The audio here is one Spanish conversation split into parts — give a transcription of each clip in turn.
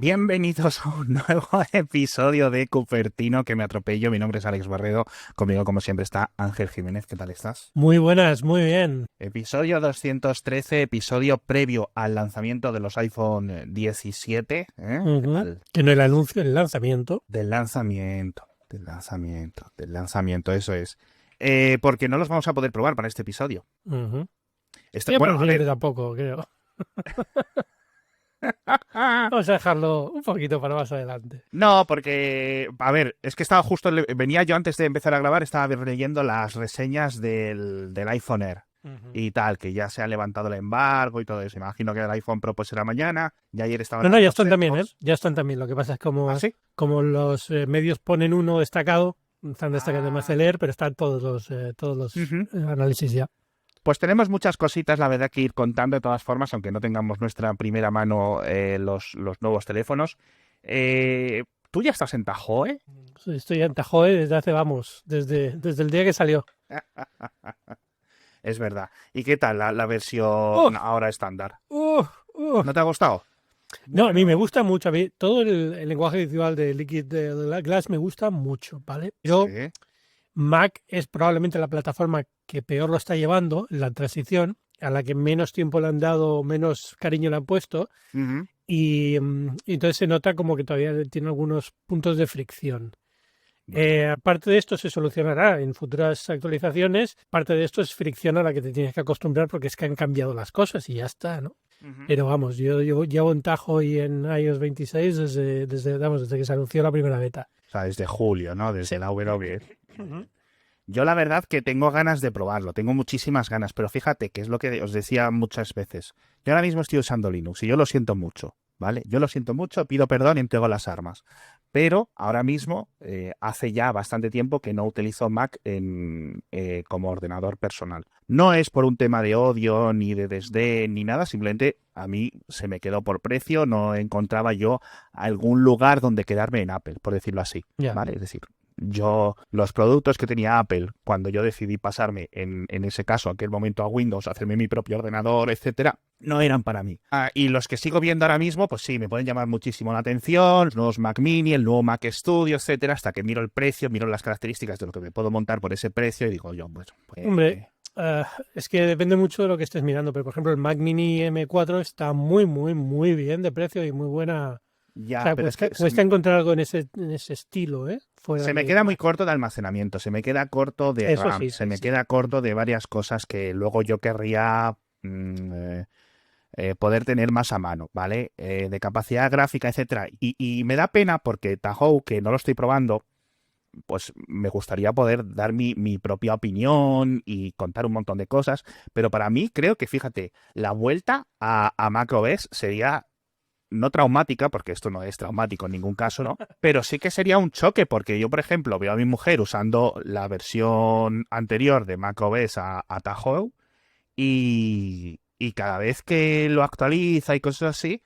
Bienvenidos a un nuevo episodio de Cupertino que me atropello. Mi nombre es Alex Barredo. Conmigo, como siempre, está Ángel Jiménez. ¿Qué tal estás? Muy buenas, muy bien. Episodio 213, episodio previo al lanzamiento de los iPhone 17. ¿Qué Ujú. tal? Que no el anuncio, el lanzamiento. Del lanzamiento, eso es. Porque no los vamos a poder probar para este episodio. Ujú. Bueno, Pero el a ver. siguiente tampoco, creo. Vamos a dejarlo un poquito para más adelante. No, porque, a ver, es que estaba justo, venía yo antes de empezar a grabar, estaba leyendo las reseñas del iPhone Air Ujú. y tal, que ya se ha levantado el embargo y todo eso. Imagino que el iPhone Pro pues será mañana, y ayer estaban No, no, ya los están también, ¿eh? AirPods. Ya están también. Lo que pasa es ¿Ah, sí? como los medios ponen uno destacado, están destacando más Ah. el Air, pero están todos los Ujú. análisis ya. Pues tenemos muchas cositas, la verdad, que ir contando de todas formas, aunque no tengamos nuestra primera mano los nuevos teléfonos. Tú ya estás en Tahoe. Sí, estoy en Tajoe desde hace, vamos, desde el día que salió. Es verdad. ¿Y qué tal la ¡Oh! versión ahora estándar? ¡Oh! ¡Oh! ¿No te ha gustado? No, a mí me Bueno, gusta mucho. A mí todo el lenguaje visual de Liquid de Glass me gusta mucho, ¿vale? Pero sí. Mac es probablemente la plataforma que peor lo está llevando, la transición, a la que menos tiempo le han dado, menos cariño le han puesto, Ujú. y entonces se nota como que todavía tiene algunos puntos de fricción. Bueno. Aparte de esto se solucionará en futuras actualizaciones. Parte de esto es fricción a la que te tienes que acostumbrar porque es que han cambiado las cosas y ya está, ¿no? Ujú. Pero vamos, yo llevo en Tajo y en iOS 26 desde que se anunció la primera beta. O sea, desde julio, ¿no? Desde Sí. la W. Ujú. Yo la verdad que tengo ganas de probarlo, tengo muchísimas ganas, pero fíjate que es lo que os decía muchas veces. Yo ahora mismo estoy usando Linux y yo lo siento mucho, ¿vale? Yo lo siento mucho, pido perdón y entrego las armas. Pero ahora mismo, hace ya bastante tiempo que no utilizo Mac como ordenador personal. No es por un tema de odio, ni de desdén, ni nada, simplemente a mí se me quedó por precio, no encontraba yo algún lugar donde quedarme en Apple, por decirlo así, Ya. ¿vale? Es decir, yo, los productos que tenía Apple, cuando yo decidí pasarme en ese caso, aquel momento a Windows, hacerme mi propio ordenador, etcétera, no eran para mí. Y los que sigo viendo ahora mismo, pues sí, me pueden llamar muchísimo la atención, los nuevos Mac Mini, el nuevo Mac Studio, etcétera, hasta que miro el precio, miro las características de lo que me puedo montar por ese precio y digo yo, pues Hombre, es que depende mucho de lo que estés mirando, pero por ejemplo el Mac Mini M4 está muy, muy, muy bien de precio y muy buena. O ya, sea, pero es que cuesta encontrar algo en ese estilo, ¿eh? Fuera se me de queda muy Mac. corto de almacenamiento, se me queda corto de Eso RAM, sí, se sí, me sí. queda corto de varias cosas que luego yo querría poder tener más a mano, ¿vale? De capacidad gráfica, etcétera. Y me da pena porque Tahoe, que no lo estoy probando, pues me gustaría poder dar mi propia opinión y contar un montón de cosas, pero para mí creo que, fíjate, la vuelta a macOS sería no traumática, porque esto no es traumático en ningún caso, ¿no? Pero sí que sería un choque, porque yo, por ejemplo, veo a mi mujer usando la versión anterior de macOS a Tahoe y cada vez que lo actualiza y cosas así,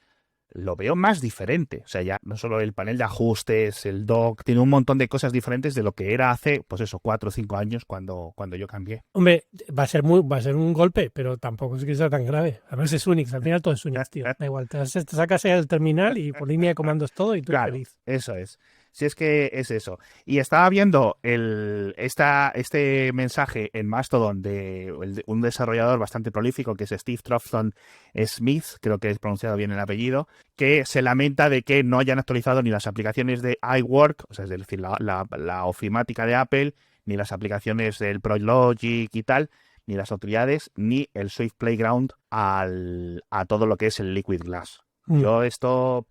lo veo más diferente. O sea, ya no solo el panel de ajustes, el dock, tiene un montón de cosas diferentes de lo que era hace, pues eso, 4 o 5 años cuando yo cambié. Hombre, va a ser un golpe, pero tampoco es que sea tan grave. Además es Unix, al final todo es Unix, tío. Da igual, te sacas el terminal y por línea de comandos todo y tú Claro, feliz. eso es. Si es que es eso. Y estaba viendo este mensaje en Mastodon de un desarrollador bastante prolífico que es Steve Troughton Smith, creo que he pronunciado bien el apellido, que se lamenta de que no hayan actualizado ni las aplicaciones de iWork, o sea, es decir, la ofimática de Apple, ni las aplicaciones del ProLogic y tal, ni las autoridades, ni el Swift Playground a todo lo que es el Liquid Glass. Mm. Yo esto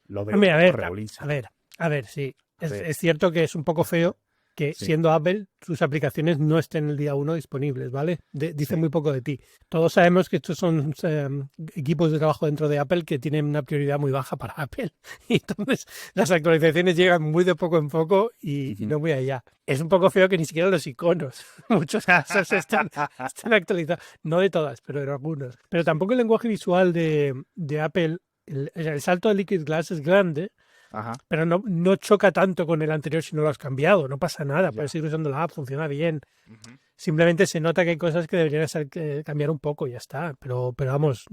lo veo un Hombre, poco a regulinchi. ver, a ver, sí. A ver, Es cierto que es un poco feo que sí, siendo Apple sus aplicaciones no estén el día uno disponibles, ¿vale? Dice sí. muy poco de ti. Todos sabemos que estos son equipos de trabajo dentro de Apple que tienen una prioridad muy baja para Apple. Y entonces las actualizaciones llegan muy de poco en poco y Ujú. no muy allá. Es un poco feo que ni siquiera los iconos, muchos casos están actualizados. No de todas, pero de algunos. Pero tampoco el lenguaje visual de Apple, el salto de Liquid Glass es grande, Ajá, pero no choca tanto con el anterior si no lo has cambiado, no pasa nada, puedes ya. seguir usando la app, funciona bien. Ujú. Simplemente se nota que hay cosas que deberían cambiar un poco y ya está. Pero vamos,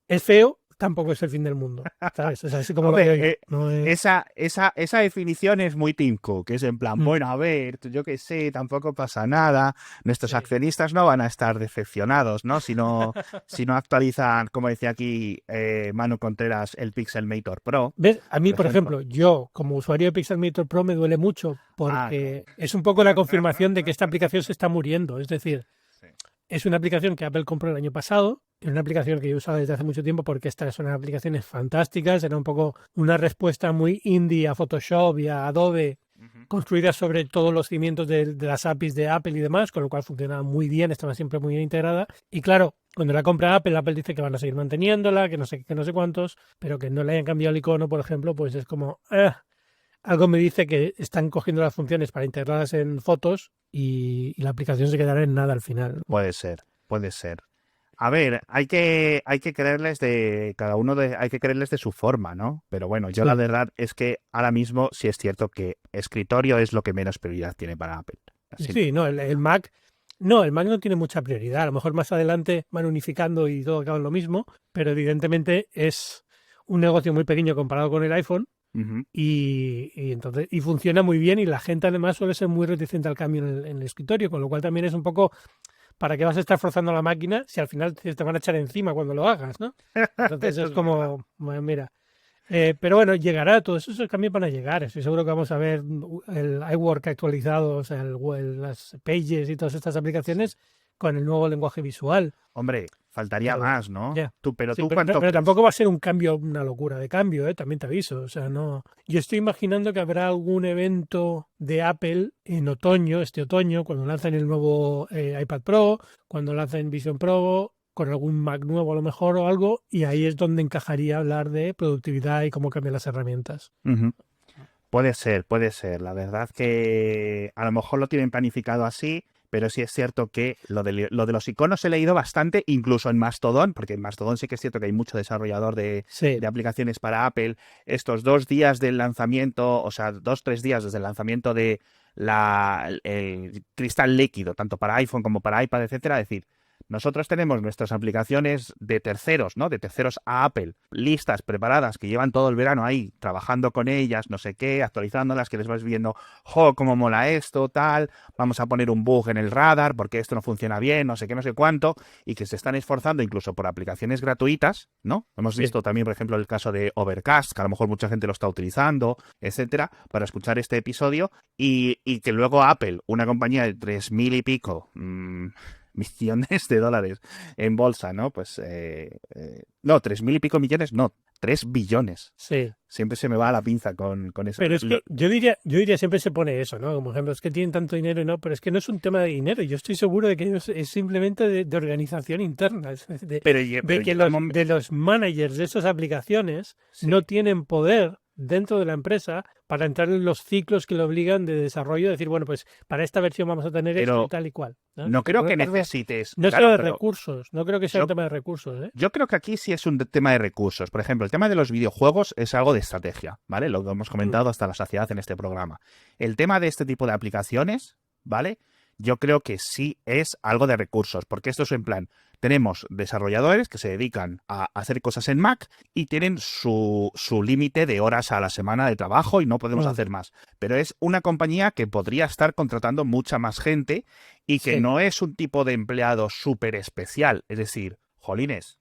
es feo, tampoco es el fin del mundo, ¿sabes? O sea, así como Hombre, lo veo yo. No es... esa definición es muy Tim Cook, que es en plan, bueno, a ver, yo qué sé, tampoco pasa nada, nuestros Sí. accionistas no van a estar decepcionados, ¿no? Si no actualizan, como decía aquí Manu Contreras, el Pixelmator Pro, ¿Ves? A mí, por por ejemplo. ejemplo, yo como usuario de Pixelmator Pro me duele mucho Ah, claro. porque es un poco la confirmación de que esta aplicación se está muriendo. Es decir, Sí. es una aplicación que Apple compró el año pasado, es una aplicación que yo he usado desde hace mucho tiempo porque estas son aplicaciones fantásticas, era un poco una respuesta muy indie a Photoshop y a Adobe, Ujú. construidas sobre todos los cimientos de las APIs de Apple y demás, con lo cual funcionaba muy bien, estaba siempre muy bien integrada. Y claro, cuando la compra Apple, Apple dice que van a seguir manteniéndola, que no sé cuántos, pero que no le hayan cambiado el icono, por ejemplo, pues es como... algo me dice que están cogiendo las funciones para integrarlas en fotos y la aplicación se quedará en nada al final. Puede ser, puede ser. A ver, hay que creerles de cada uno hay que creerles de su forma, ¿no? Pero bueno, yo la Sí, verdad es que ahora mismo sí es cierto que escritorio es lo que menos prioridad tiene para Apple. Sin sí, no, el Mac. No, el Mac no tiene mucha prioridad. A lo mejor más adelante van unificando y todo acaba en lo mismo, pero evidentemente es un negocio muy pequeño comparado con el iPhone Ujú. y entonces y funciona muy bien y la gente además suele ser muy reticente al cambio en el escritorio, con lo cual también es un poco ¿para qué vas a estar forzando la máquina si al final te van a echar encima cuando lo hagas, ¿no? Entonces Eso es es verdad. como, bueno, mira. Pero bueno, llegará, todos esos cambios van a llegar. Estoy seguro que vamos a ver el iWork actualizado, o sea, las Pages y todas estas Sí. aplicaciones con el nuevo lenguaje visual. Hombre, faltaría Pero más, ¿no? ya. Pero Sí, tú ¿cuánto pero crees? tampoco va a ser un cambio, una locura de cambio, ¿eh? También te aviso. O sea, no. Yo estoy imaginando que habrá algún evento de Apple en otoño, este otoño, cuando lancen el nuevo iPad Pro, cuando lancen Vision Pro, con algún Mac nuevo a lo mejor o algo, y ahí es donde encajaría hablar de productividad y cómo cambian las herramientas. Ujú. Puede ser, puede ser. La verdad que a lo mejor lo tienen planificado así, pero sí es cierto que lo de los iconos he leído bastante, incluso en Mastodon, porque en Mastodon sí que es cierto que hay mucho desarrollador Sí, de aplicaciones para Apple. Estos 2 días del lanzamiento, o sea, 2, 3 días desde el lanzamiento de el cristal líquido, tanto para iPhone como para iPad, etcétera, es decir, nosotros tenemos nuestras aplicaciones de terceros, ¿no? De terceros a Apple, listas, preparadas, que llevan todo el verano ahí trabajando con ellas, no sé qué, actualizándolas, que les vas viendo, jo, cómo mola esto, tal, vamos a poner un bug en el radar porque esto no funciona bien, no sé qué, no sé cuánto, y que se están esforzando incluso por aplicaciones gratuitas, ¿no? Hemos sí. visto también, por ejemplo, el caso de Overcast, que a lo mejor mucha gente lo está utilizando, etcétera, para escuchar este episodio, y que luego Apple, una compañía de 3.000 y pico, millones de dólares en bolsa, ¿no? Pues, no, 3.000 y pico millones, no, 3 billones. Sí. Siempre se me va la pinza con eso. Pero es que yo diría siempre se pone eso, ¿no? Como ejemplo, es que tienen tanto dinero y no, pero es que no es un tema de dinero. Yo estoy seguro de que es simplemente de organización interna, Pero, de que llega un de los managers de esas aplicaciones sí. no tienen poder dentro de la empresa para entrar en los ciclos que le obligan de desarrollo, decir, bueno, pues para esta versión vamos a tener esto y Pero tal y cual, ¿no? no Yo creo creo que que necesites, no es solo claro, de pero recursos, no creo que sea un yo tema de recursos, ¿eh? Yo creo que aquí sí es un tema de recursos. Por ejemplo, el tema de los videojuegos es algo de estrategia, ¿vale? Lo que hemos Mm, comentado hasta la saciedad en este programa. El tema de este tipo de aplicaciones, ¿vale? Yo creo que sí es algo de recursos, porque esto es en plan, tenemos desarrolladores que se dedican a hacer cosas en Mac y tienen su límite de horas a la semana de trabajo y no podemos mm, hacer más. Pero es una compañía que podría estar contratando mucha más gente y que sí. no es un tipo de empleado súper especial. Es decir, jolines,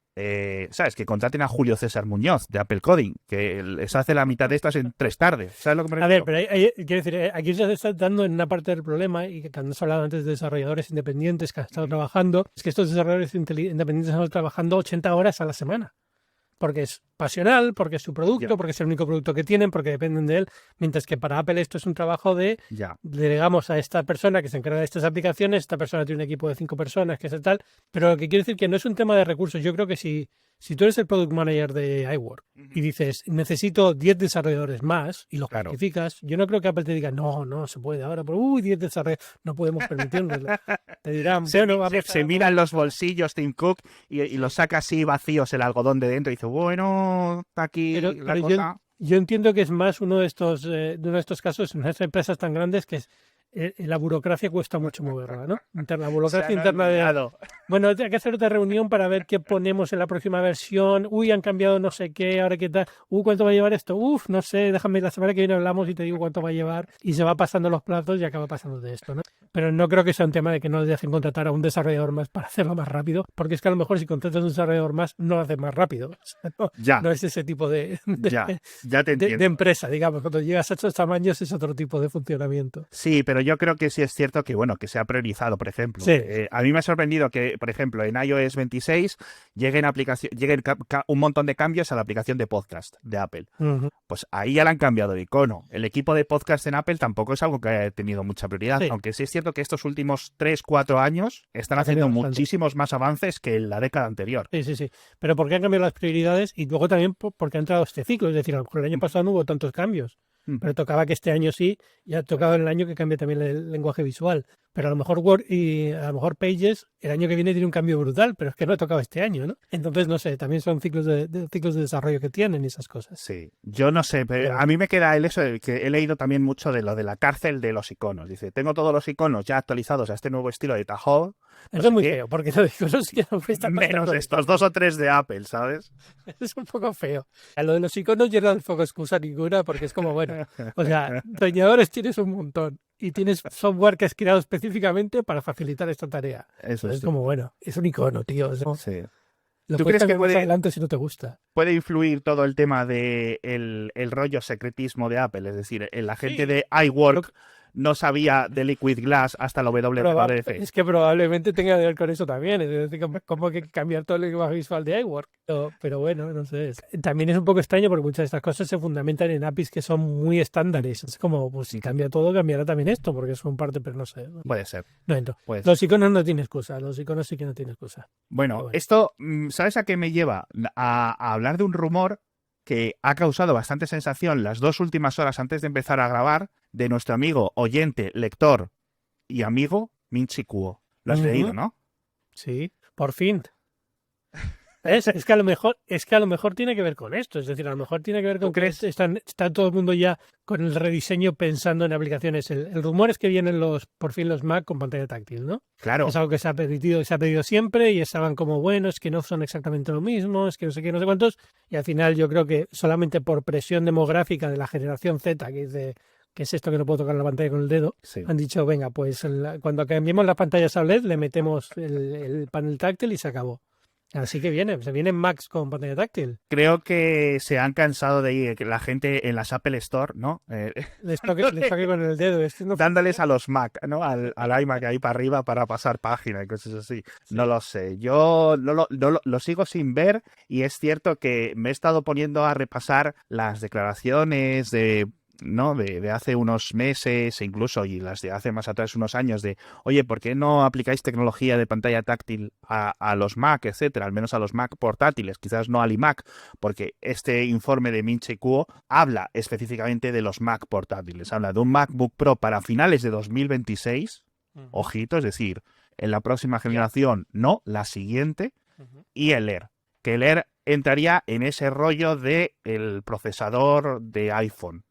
¿sabes? Que contraten a Julio César Muñoz de Apple Coding, que les hace la mitad de estas en 3 tardes. ¿Sabes lo que me A ver, refiero? pero quiero decir, aquí se está dando en una parte del problema, y que cuando has hablado antes de desarrolladores independientes que han estado Ujú. trabajando, es que estos desarrolladores independientes han estado trabajando 80 horas a la semana. Porque es pasional, porque es su Ya, producto, porque es el único producto que tienen, porque dependen de él. Mientras que para Apple esto es un trabajo de ya. delegamos a esta persona que se encarga de estas aplicaciones, esta persona tiene un equipo de 5 personas, que es tal. Pero lo que quiero decir que no es un tema de recursos. Yo creo que si tú eres el product manager de iWork y Ujú. dices, necesito 10 desarrolladores más y lo Claro. justificas, yo no creo que Apple te diga, no, no se puede ahora, por 10 desarrolladores, no podemos permitirnoslo. Te dirán, Se, bueno, vamos se a... miran los bolsillos Tim Cook y los saca así vacíos el algodón de dentro y dice, bueno, está aquí la Pero yo, cosa. yo entiendo que es más uno de estos casos en estas empresas tan grandes que la burocracia cuesta mucho moverla, ¿no? La Se burocracia han interna de... olvidado. Bueno, hay que hacer otra reunión para ver qué ponemos en la próxima versión. Uy, han cambiado no sé qué, ahora qué tal. ¿Cuánto va a llevar esto? Uf, no sé, déjame, la semana que viene hablamos y te digo cuánto va a llevar. Y se va pasando los plazos y acaba pasando de esto, ¿no? Pero no creo que sea un tema de que no les dejen contratar a un desarrollador más para hacerlo más rápido, porque es que a lo mejor si contratas a un desarrollador más, no lo haces más rápido. O sea, Ya, no es ese tipo ya te de entiendo. empresa, digamos. Cuando llegas a estos tamaños es otro tipo de funcionamiento. Sí, pero yo creo que sí es cierto que, bueno, que se ha priorizado, por ejemplo. Sí. A mí me ha sorprendido que, por ejemplo, en iOS 26 lleguen un montón de cambios a la aplicación de podcast de Apple. Ujú. Pues ahí ya le han cambiado de icono. El equipo de podcast en Apple tampoco es algo que haya tenido mucha prioridad, Sí. aunque sí es cierto que estos últimos 3-4 años están Ha haciendo tenido bastante. muchísimos más avances que en la década anterior. Sí, sí, sí. Pero porque han cambiado las prioridades y luego también porque ha entrado este ciclo. Es decir, a lo mejor el año pasado no hubo tantos cambios, pero tocaba que este año sí, y ha tocado el año que cambie también el lenguaje visual. Pero a lo mejor Word y a lo mejor Pages el año que viene tiene un cambio brutal, pero es que no ha tocado este año, ¿no? Entonces, no sé, también son ciclos ciclos de desarrollo que tienen y esas cosas. Sí, yo no sé, pero a mí me queda el eso de que he leído también mucho de lo de la cárcel de los iconos. Dice, tengo todos los iconos ya actualizados a este nuevo estilo de Tahoe. Eso es muy qué. feo, porque lo digo, eso sí que no me está Menos pasando. estos 2 o 3 de Apple, ¿sabes? Es un poco feo. A lo de los iconos yo no le pongo excusa ninguna porque es como, bueno, o sea, diseñadores tienes un montón y tienes software que has creado específicamente para facilitar esta tarea. Eso Entonces, sí. como, bueno, es un icono, tío. Sí. Lo ¿Tú puedes crees que cambiar más puede, adelante si no te gusta. puede influir todo el tema de el rollo secretismo de Apple? Es decir, la gente Sí. de iWork no sabía de Liquid Glass hasta la WWDC. Es que probablemente tenga que ver con eso también. Es decir, como que cambiar todo el lenguaje visual de iWork. Pero bueno, no sé. También es un poco extraño porque muchas de estas cosas se fundamentan en APIs que son muy estándares. Es como, pues si cambia todo, cambiará también esto, porque son parte, pero no sé. Puede ser. No entro. Pues, Los iconos no tienen excusa. Los iconos sí que no tienen excusa. bueno, Bueno. esto, ¿sabes a qué me lleva? A hablar de un rumor que ha causado bastante sensación las 2 últimas horas antes de empezar a grabar, de nuestro amigo, oyente, lector y amigo, Minchi Kuo. Lo has leído, ¿no? Sí, por fin. Es que a lo mejor tiene que ver con esto. Es decir, a lo mejor tiene que ver con que está todo el mundo ya con el rediseño pensando en aplicaciones. El rumor es que vienen por fin los Mac con pantalla táctil, ¿no? Claro. Es algo que se ha pedido siempre y estaban como, bueno, es que no son exactamente lo mismo, es que no sé qué, no sé cuántos. Y al final yo creo que solamente por presión demográfica de la generación Z, que dice, ¿qué es esto que no puedo tocar la pantalla con el dedo? Sí. Han dicho, venga, pues cuando cambiemos las pantallas a LED le metemos el panel táctil y se acabó. Así que se vienen Macs con pantalla táctil. Creo que se han cansado de ir que la gente en las Apple Store, ¿no? Les toque con el dedo. Dándoles a los Mac, ¿no? Al iMac ahí para arriba para pasar página y cosas así. Sí. No lo sé. Yo lo sigo sin ver y es cierto que me he estado poniendo a repasar las declaraciones de hace unos meses e incluso y las de hace más atrás unos años de, oye, ¿por qué no aplicáis tecnología de pantalla táctil a los Mac, etcétera? Al menos a los Mac portátiles, quizás no al iMac, porque este informe de Min-Chiu Kuo habla específicamente de los Mac portátiles. Habla de un MacBook Pro para finales de 2026, ojito, es decir, en la próxima generación, no, la siguiente, y el Air, que el Air entraría en ese rollo de el procesador de iPhone,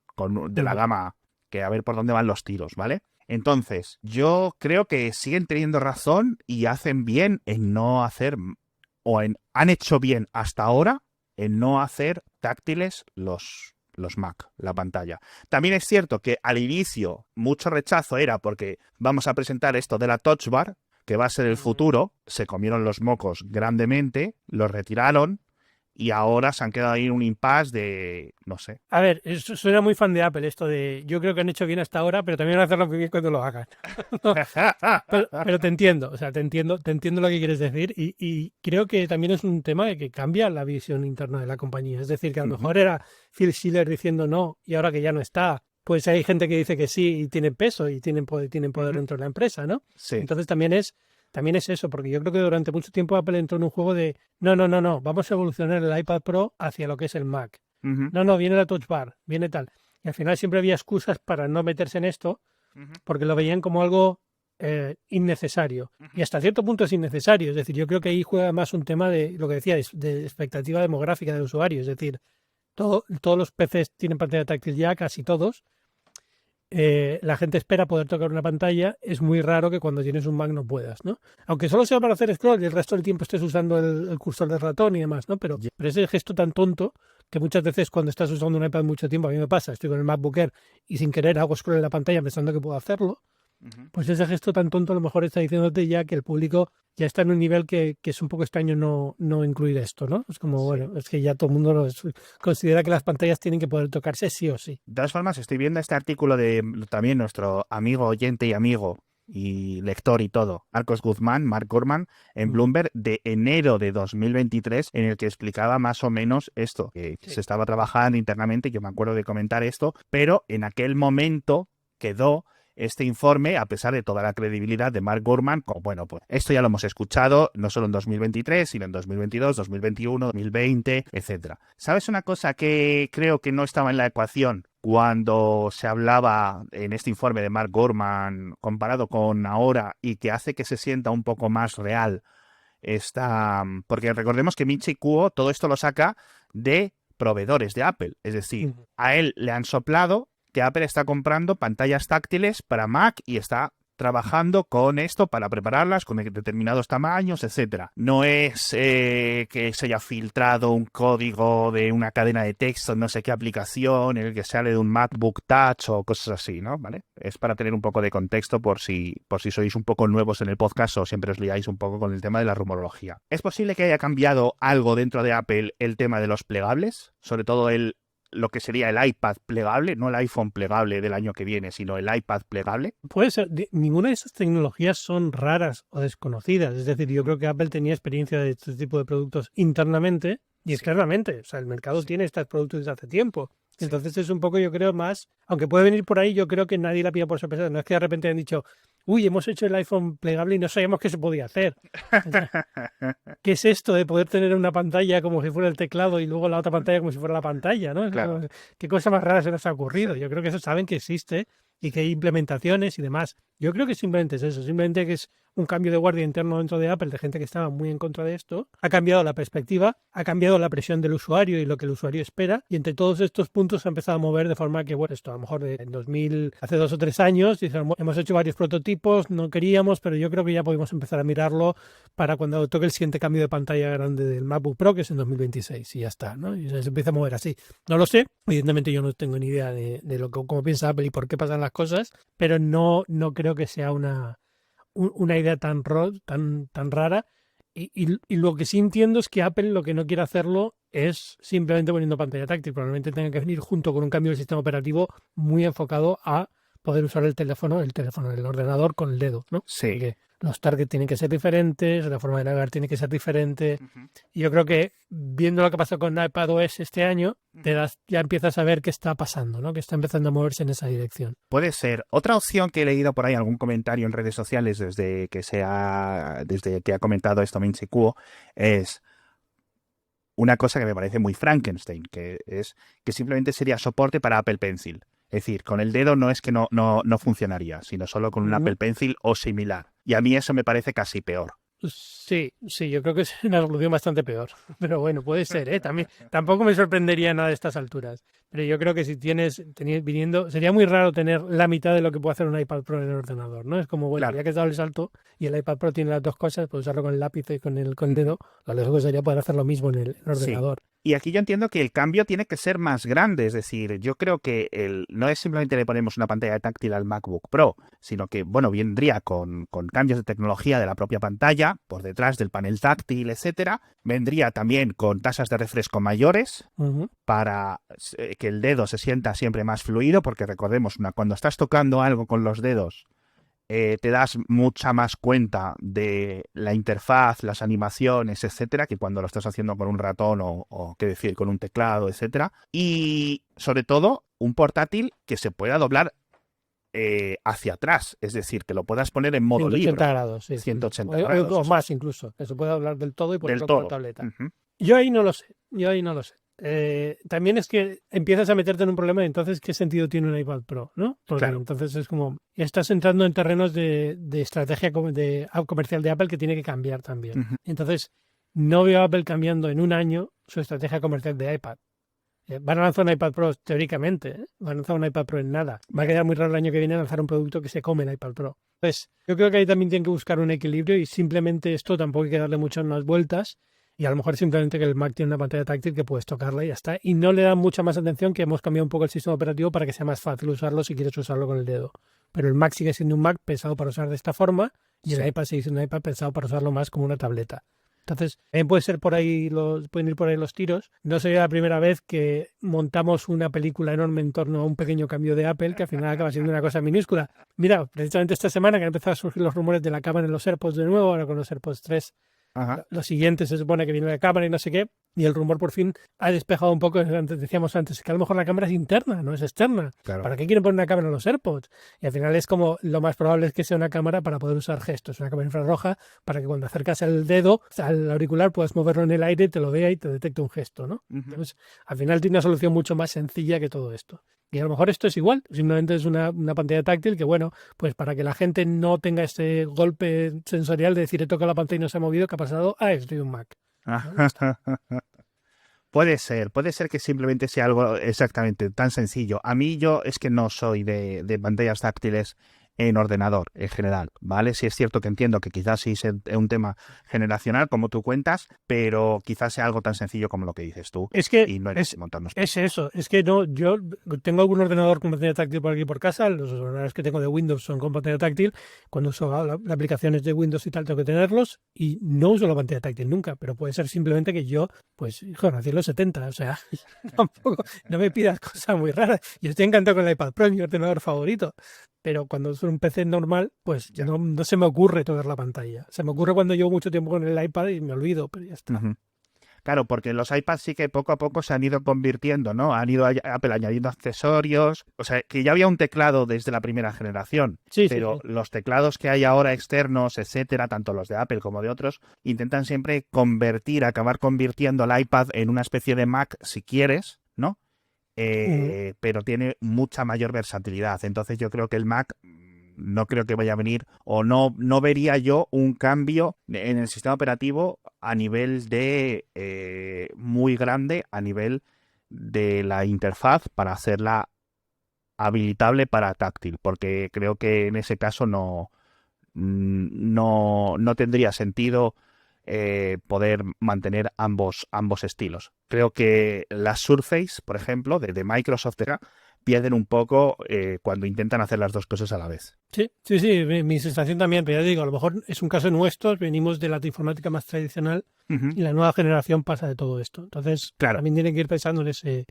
de la gama A, que a ver por dónde van los tiros, ¿vale? Entonces, yo creo que siguen teniendo razón y hacen bien en no hacer, han hecho bien hasta ahora en no hacer táctiles los Mac, la pantalla. También es cierto que al inicio mucho rechazo era porque vamos a presentar esto de la Touch Bar, que va a ser el futuro, se comieron los mocos grandemente, los retiraron, y ahora se han quedado ahí en un impasse de, no sé. A ver, eso suena muy fan de Apple, esto de, yo creo que han hecho bien hasta ahora, pero también van a hacerlo muy bien cuando lo hagan. pero te entiendo, o sea, te entiendo lo que quieres decir y creo que también es un tema de que cambia la visión interna de la compañía. Es decir, que a lo mejor era Phil Schiller diciendo no y ahora que ya no está, pues hay gente que dice que sí y tiene peso y tienen poder dentro de la empresa, ¿no? Sí. Entonces también es eso, porque yo creo que durante mucho tiempo Apple entró en un juego de no, vamos a evolucionar el iPad Pro hacia lo que es el Mac. No, viene la Touch Bar, viene tal. Y al final siempre había excusas para no meterse en esto, porque lo veían como algo innecesario. Y hasta cierto punto es innecesario. Es decir, yo creo que ahí juega más un tema de lo que decía, de expectativa demográfica del usuario. Es decir, todos los PCs tienen pantalla táctil ya, casi todos. la gente espera poder tocar una pantalla, es muy raro que cuando tienes un Mac no puedas, ¿no? Aunque solo sea para hacer scroll y el resto del tiempo estés usando el cursor del ratón y demás, ¿no? Pero ese gesto tan tonto que muchas veces cuando estás usando un iPad mucho tiempo, a mí me pasa, estoy con el MacBook Air y sin querer hago scroll en la pantalla pensando que puedo hacerlo, pues ese gesto tan tonto a lo mejor está diciéndote ya que el público ya está en un nivel que es un poco extraño no incluir esto, ¿no? Es como, bueno, es que ya todo el mundo considera que las pantallas tienen que poder tocarse sí o sí. De todas formas, estoy viendo este artículo de también nuestro amigo oyente y amigo y lector y todo, Marcos Guzmán, Mark Gurman, en Bloomberg de enero de 2023, en el que explicaba más o menos esto, que se estaba trabajando internamente, yo me acuerdo de comentar esto, pero en aquel momento quedó este informe, a pesar de toda la credibilidad de Mark Gurman, como, bueno, pues esto ya lo hemos escuchado, no solo en 2023, sino en 2022, 2021, 2020, etcétera. ¿Sabes una cosa que creo que no estaba en la ecuación cuando se hablaba en este informe de Mark Gurman comparado con ahora y que hace que se sienta un poco más real porque recordemos que Michi Kuo todo esto lo saca de proveedores de Apple, es decir, a él le han soplado que Apple está comprando pantallas táctiles para Mac y está trabajando con esto para prepararlas con determinados tamaños, etcétera. No es que se haya filtrado un código de una cadena de texto, no sé qué aplicación, en el que sale de un MacBook Touch o cosas así, ¿no? ¿Vale? Es para tener un poco de contexto por si sois un poco nuevos en el podcast o siempre os liáis un poco con el tema de la rumorología. ¿Es posible que haya cambiado algo dentro de Apple el tema de los plegables? Sobre todo lo que sería el iPad plegable, no el iPhone plegable del año que viene, sino el iPad plegable. Puede ser, ninguna de esas tecnologías son raras o desconocidas. Es decir, yo creo que Apple tenía experiencia de este tipo de productos internamente y externamente. O sea, el mercado tiene estos productos desde hace tiempo. Entonces es un poco, yo creo, más, aunque puede venir por ahí, yo creo que nadie la pilla por sorpresa. No es que de repente han dicho, uy, hemos hecho el iPhone plegable y no sabíamos que se podía hacer. O sea, ¿qué es esto de poder tener una pantalla como si fuera el teclado y luego la otra pantalla como si fuera la pantalla, ¿no? Claro. ¿Qué cosa más rara se nos ha ocurrido? Yo creo que eso saben que existe y que hay implementaciones y demás. Yo creo que simplemente es eso, simplemente que es un cambio de guardia interno dentro de Apple, de gente que estaba muy en contra de esto. Ha cambiado la perspectiva, ha cambiado la presión del usuario y lo que el usuario espera, y entre todos estos puntos se ha empezado a mover de forma que, bueno, esto a lo mejor en 2000, hace 2 o 3 años, dicen, hemos hecho varios prototipos, no queríamos, pero yo creo que ya podemos empezar a mirarlo para cuando toque el siguiente cambio de pantalla grande del MacBook Pro, que es en 2026, y ya está, ¿no? Y se empieza a mover así. No lo sé, evidentemente yo no tengo ni idea de cómo piensa Apple y por qué pasan las cosas, pero no creo que sea una idea tan rara. Y lo que sí entiendo es que Apple lo que no quiere hacerlo es simplemente poniendo pantalla táctil. Probablemente tenga que venir junto con un cambio del sistema operativo muy enfocado a poder usar el teléfono, el ordenador con el dedo, ¿no? Sí. Porque los targets tienen que ser diferentes, la forma de navegar tiene que ser diferente. Y yo creo que viendo lo que pasó con iPadOS este año, ya empiezas a ver qué está pasando, ¿no? Que está empezando a moverse en esa dirección. Puede ser. Otra opción que he leído por ahí, algún comentario en redes sociales desde que ha comentado esto Min-Chi Kuo, es una cosa que me parece muy Frankenstein, que es que simplemente sería soporte para Apple Pencil. Es decir, con el dedo no es que no funcionaría, sino solo con un Apple Pencil o similar. Y a mí eso me parece casi peor. Sí, yo creo que es una solución bastante peor. Pero bueno, puede ser, ¿eh? Tampoco me sorprendería nada de estas alturas. Pero yo creo que si viniendo, sería muy raro tener la mitad de lo que puede hacer un iPad Pro en el ordenador, ¿no? Es como, bueno, ya que has dado el salto y el iPad Pro tiene las dos cosas, puedes usarlo con el lápiz y con el dedo, lo lógico sería poder hacer lo mismo en el ordenador. Y aquí yo entiendo que el cambio tiene que ser más grande, es decir, yo creo que no es simplemente le ponemos una pantalla táctil al MacBook Pro, sino que, bueno, vendría con cambios de tecnología de la propia pantalla, por detrás del panel táctil, etcétera. Vendría también con tasas de refresco mayores para que el dedo se sienta siempre más fluido, porque recordemos, cuando estás tocando algo con los dedos, te das mucha más cuenta de la interfaz, las animaciones, etcétera, que cuando lo estás haciendo con un ratón o qué decir, con un teclado, etcétera. Y sobre todo, un portátil que se pueda doblar hacia atrás, es decir, que lo puedas poner en modo 180 libre. grados, sí. 180 grados. O más incluso, que se puede hablar del todo y ponerlo todo. como tableta. Yo ahí no lo sé. También es que empiezas a meterte en un problema y entonces ¿qué sentido tiene un iPad Pro? ¿No? Porque entonces es como, estás entrando en terrenos de estrategia comercial de Apple que tiene que cambiar también. Entonces no veo a Apple cambiando en un año su estrategia comercial de iPad. Van a lanzar un iPad Pro teóricamente, ¿eh? Van a lanzar un iPad Pro en nada. Va a quedar muy raro el año que viene lanzar un producto que se come el iPad Pro. Entonces, yo creo que ahí también tienen que buscar un equilibrio y simplemente esto tampoco hay que darle muchas más vueltas. Y a lo mejor simplemente que el Mac tiene una pantalla táctil que puedes tocarla y ya está. Y no le dan mucha más atención que hemos cambiado un poco el sistema operativo para que sea más fácil usarlo si quieres usarlo con el dedo. Pero el Mac sigue siendo un Mac pensado para usar de esta forma y el iPad sigue siendo un iPad pensado para usarlo más como una tableta. Entonces, también pueden ir por ahí los tiros. No sería la primera vez que montamos una película enorme en torno a un pequeño cambio de Apple que al final acaba siendo una cosa minúscula. Mira, precisamente esta semana que han empezado a surgir los rumores de la cámara en los AirPods de nuevo, ahora con los AirPods 3. Ajá. Lo siguiente se supone que viene la cámara y no sé qué, y el rumor por fin ha despejado un poco. Decíamos antes que a lo mejor la cámara es interna, no es externa. Claro. ¿Para qué quieren poner una cámara en los AirPods? Y al final es como lo más probable es que sea una cámara para poder usar gestos, una cámara infrarroja para que cuando acercas el dedo al auricular puedas moverlo en el aire, te lo vea y te detecte un gesto, ¿no? Entonces, al final tiene una solución mucho más sencilla que todo esto. Y a lo mejor esto es igual, simplemente es una pantalla táctil que, bueno, pues para que la gente no tenga ese golpe sensorial de decir he tocado la pantalla y no se ha movido, ¿qué ha pasado? Ah, estoy un Mac. Puede ser que simplemente sea algo exactamente tan sencillo. A mí yo es que no soy de pantallas táctiles en ordenador en general, ¿vale? Sí es cierto que entiendo que quizás sí es un tema generacional, como tú cuentas, pero quizás sea algo tan sencillo como lo que dices tú. Es que y no hay que montarnos. es eso, es que no, yo tengo algún ordenador con pantalla táctil por aquí por casa, los ordenadores que tengo de Windows son con pantalla táctil, cuando uso las aplicaciones de Windows y tal tengo que tenerlos y no uso la pantalla táctil nunca, pero puede ser simplemente que yo, pues, hijo, nací en los 70, o sea, tampoco, no me pidas cosas muy raras. Yo estoy encantado con el iPad Pro, es mi ordenador favorito. Pero cuando uso un PC normal, pues no se me ocurre tocar la pantalla. Se me ocurre cuando llevo mucho tiempo con el iPad y me olvido, pero ya está. Uh-huh. Claro, porque los iPads sí que poco a poco se han ido convirtiendo, ¿no? Han ido Apple añadiendo accesorios. O sea, que ya había un teclado desde la primera generación, pero sí. Los teclados que hay ahora externos, etcétera, tanto los de Apple como de otros, intentan siempre acabar convirtiendo el iPad en una especie de Mac, si quieres, ¿no? Pero tiene mucha mayor versatilidad. Entonces yo creo que el Mac no creo que vaya a venir, o no vería yo un cambio en el sistema operativo a nivel de muy grande, a nivel de la interfaz para hacerla habilitable para táctil, porque creo que en ese caso no tendría sentido poder mantener ambos estilos. Creo que las Surface, por ejemplo, de Microsoft, pierden un poco cuando intentan hacer las dos cosas a la vez. Sí, mi sensación también, pero ya digo, a lo mejor es un caso nuestro, venimos de la informática más tradicional y la nueva generación pasa de todo esto. Entonces, también tienen que ir pensando en ese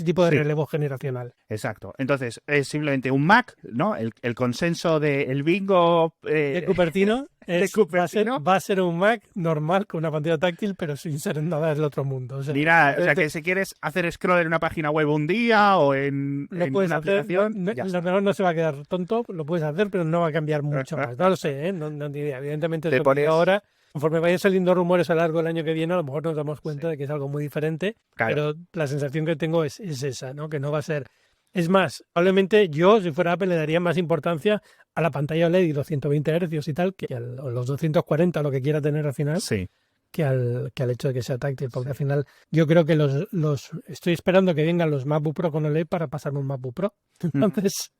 tipo de relevo generacional. Exacto. Entonces, es simplemente un Mac, ¿no? El consenso del bingo de Cupertino, va a ser un Mac normal con una pantalla táctil, pero sin ser nada del otro mundo. O sea, mira, que si quieres hacer scroll en una página web un día o en una aplicación... El ordenador no se va a quedar tonto, lo puedes hacer, pero no va a cambiar mucho más. No lo sé, no ni idea. Evidentemente es lo que ahora... Conforme vayan saliendo rumores a lo largo del año que viene, a lo mejor nos damos cuenta de que es algo muy diferente, pero la sensación que tengo es esa, ¿no? Que no va a ser... Es más, probablemente yo, si fuera Apple, le daría más importancia a la pantalla OLED y los 120 Hz y tal, que a los 240, lo que quiera tener al final, que al hecho de que sea táctil, porque al final yo creo que estoy esperando que vengan los MacBook Pro con OLED para pasarme un MacBook Pro. Entonces...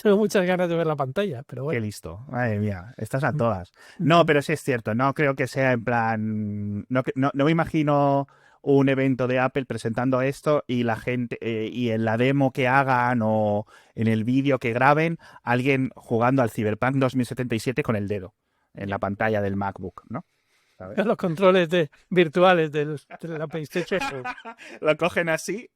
Tengo muchas ganas de ver la pantalla, pero bueno. Qué listo, madre mía, estás a todas. No, pero sí es cierto, no creo que sea en plan... No me imagino un evento de Apple presentando esto y la gente, y en la demo que hagan o en el vídeo que graben, alguien jugando al Cyberpunk 2077 con el dedo en la pantalla del MacBook, ¿no? ¿Sabes? Los controles virtuales de la PlayStation. Lo cogen así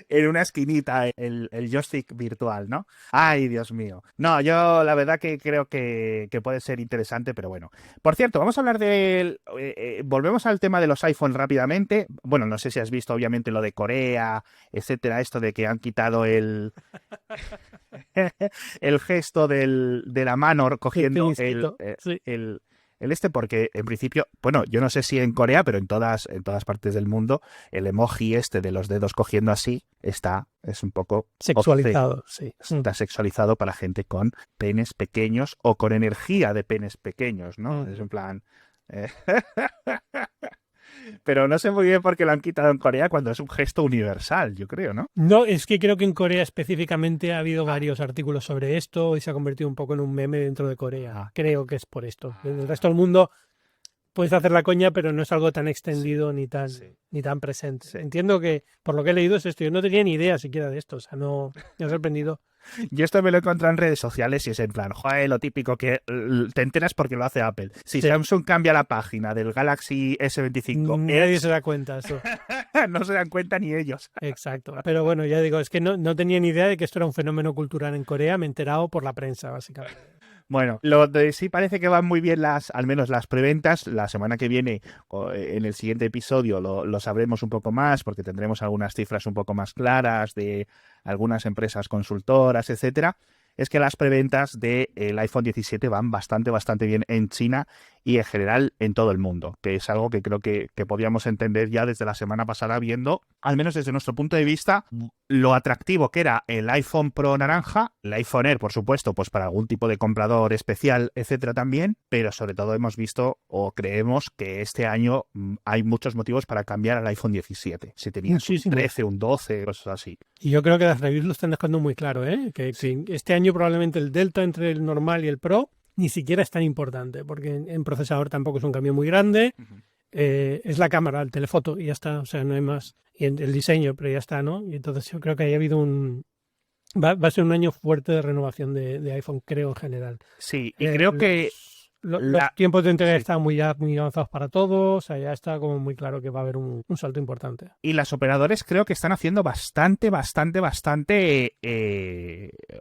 en una esquinita, el joystick virtual, ¿no? Ay, Dios mío. No, yo la verdad que creo que puede ser interesante, pero bueno. Por cierto, vamos a hablar volvemos al tema de los iPhone rápidamente. Bueno, no sé si has visto obviamente lo de Corea, etcétera, esto de que han quitado el gesto de la mano cogiendo porque en principio, bueno, yo no sé si en Corea, pero en todas partes del mundo, el emoji de los dedos cogiendo así es un poco sexualizado, sí. Está sexualizado para gente con penes pequeños o con energía de penes pequeños, ¿no? Es en plan... Pero no sé muy bien por qué lo han quitado en Corea cuando es un gesto universal, yo creo, ¿no? No, es que creo que en Corea específicamente ha habido varios artículos sobre esto y se ha convertido un poco en un meme dentro de Corea. Ah, Creo que es por esto. En el resto del mundo puedes hacer la coña, pero no es algo tan sí, extendido sí, ni tan presente. sí. Entiendo que, por lo que he leído, es esto. Yo no tenía ni idea siquiera de esto. O sea, no me ha sorprendido. Yo esto me lo he encontrado en redes sociales y es en plan, joder, lo típico que te enteras porque lo hace Apple. Si Sí. Samsung cambia la página del Galaxy S25 Nadie se da cuenta, eso. no se dan cuenta ni ellos. Exacto. Pero bueno, ya digo, es que no tenía ni idea de que esto era un fenómeno cultural en Corea. Me he enterado por la prensa, básicamente. Bueno, lo de sí parece que van muy bien al menos las preventas. La semana que viene, en el siguiente episodio, lo sabremos un poco más porque tendremos algunas cifras un poco más claras de algunas empresas consultoras, etcétera. Es que las preventas del iPhone 17 van bastante bien en China y en general en todo el mundo, que es algo que creo que podíamos entender ya desde la semana pasada viendo, al menos desde nuestro punto de vista, lo atractivo que era el iPhone Pro naranja, el iPhone Air, por supuesto, pues para algún tipo de comprador especial, etcétera también, pero sobre todo hemos visto o creemos que este año hay muchos motivos para cambiar al iPhone 17. Si tenías un Muchísimos. 13, un 12, cosas así. Y yo creo que las reviews lo están dejando muy claro, ¿eh? Que este año probablemente el delta entre el normal y el Pro ni siquiera es tan importante, porque en procesador tampoco es un cambio muy grande. Uh-huh. Es la cámara, el telefoto, y ya está, o sea, no hay más. Y el diseño, pero ya está, ¿no? Y entonces yo creo que haya habido Va a ser un año fuerte de renovación de iPhone, creo, en general. Sí, y creo que Los tiempos de entrega están muy avanzados para todos, o sea, ya está como muy claro que va a haber un salto importante. y las operadoras creo que están haciendo bastante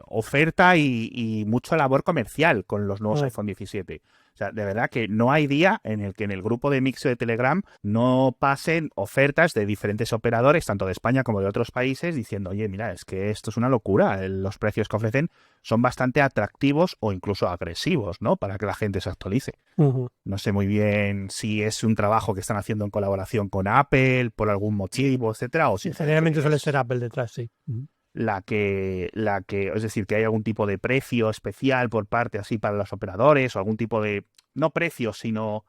oferta y mucha labor comercial con los nuevos iPhone 17. O sea, de verdad que no hay día en el que en el grupo de Mixio de Telegram no pasen ofertas de diferentes operadores, tanto de España como de otros países, diciendo, oye, mira, es que esto es una locura. Los precios que ofrecen son bastante atractivos o incluso agresivos, ¿no? Para que la gente se actualice. Uh-huh. No sé muy bien si es un trabajo que están haciendo en colaboración con Apple por algún motivo, etcétera, o si Generalmente suele ser Apple detrás, sí. Uh-huh. es decir, que hay algún tipo de precio especial por parte así para los operadores o algún tipo de, no precio, sino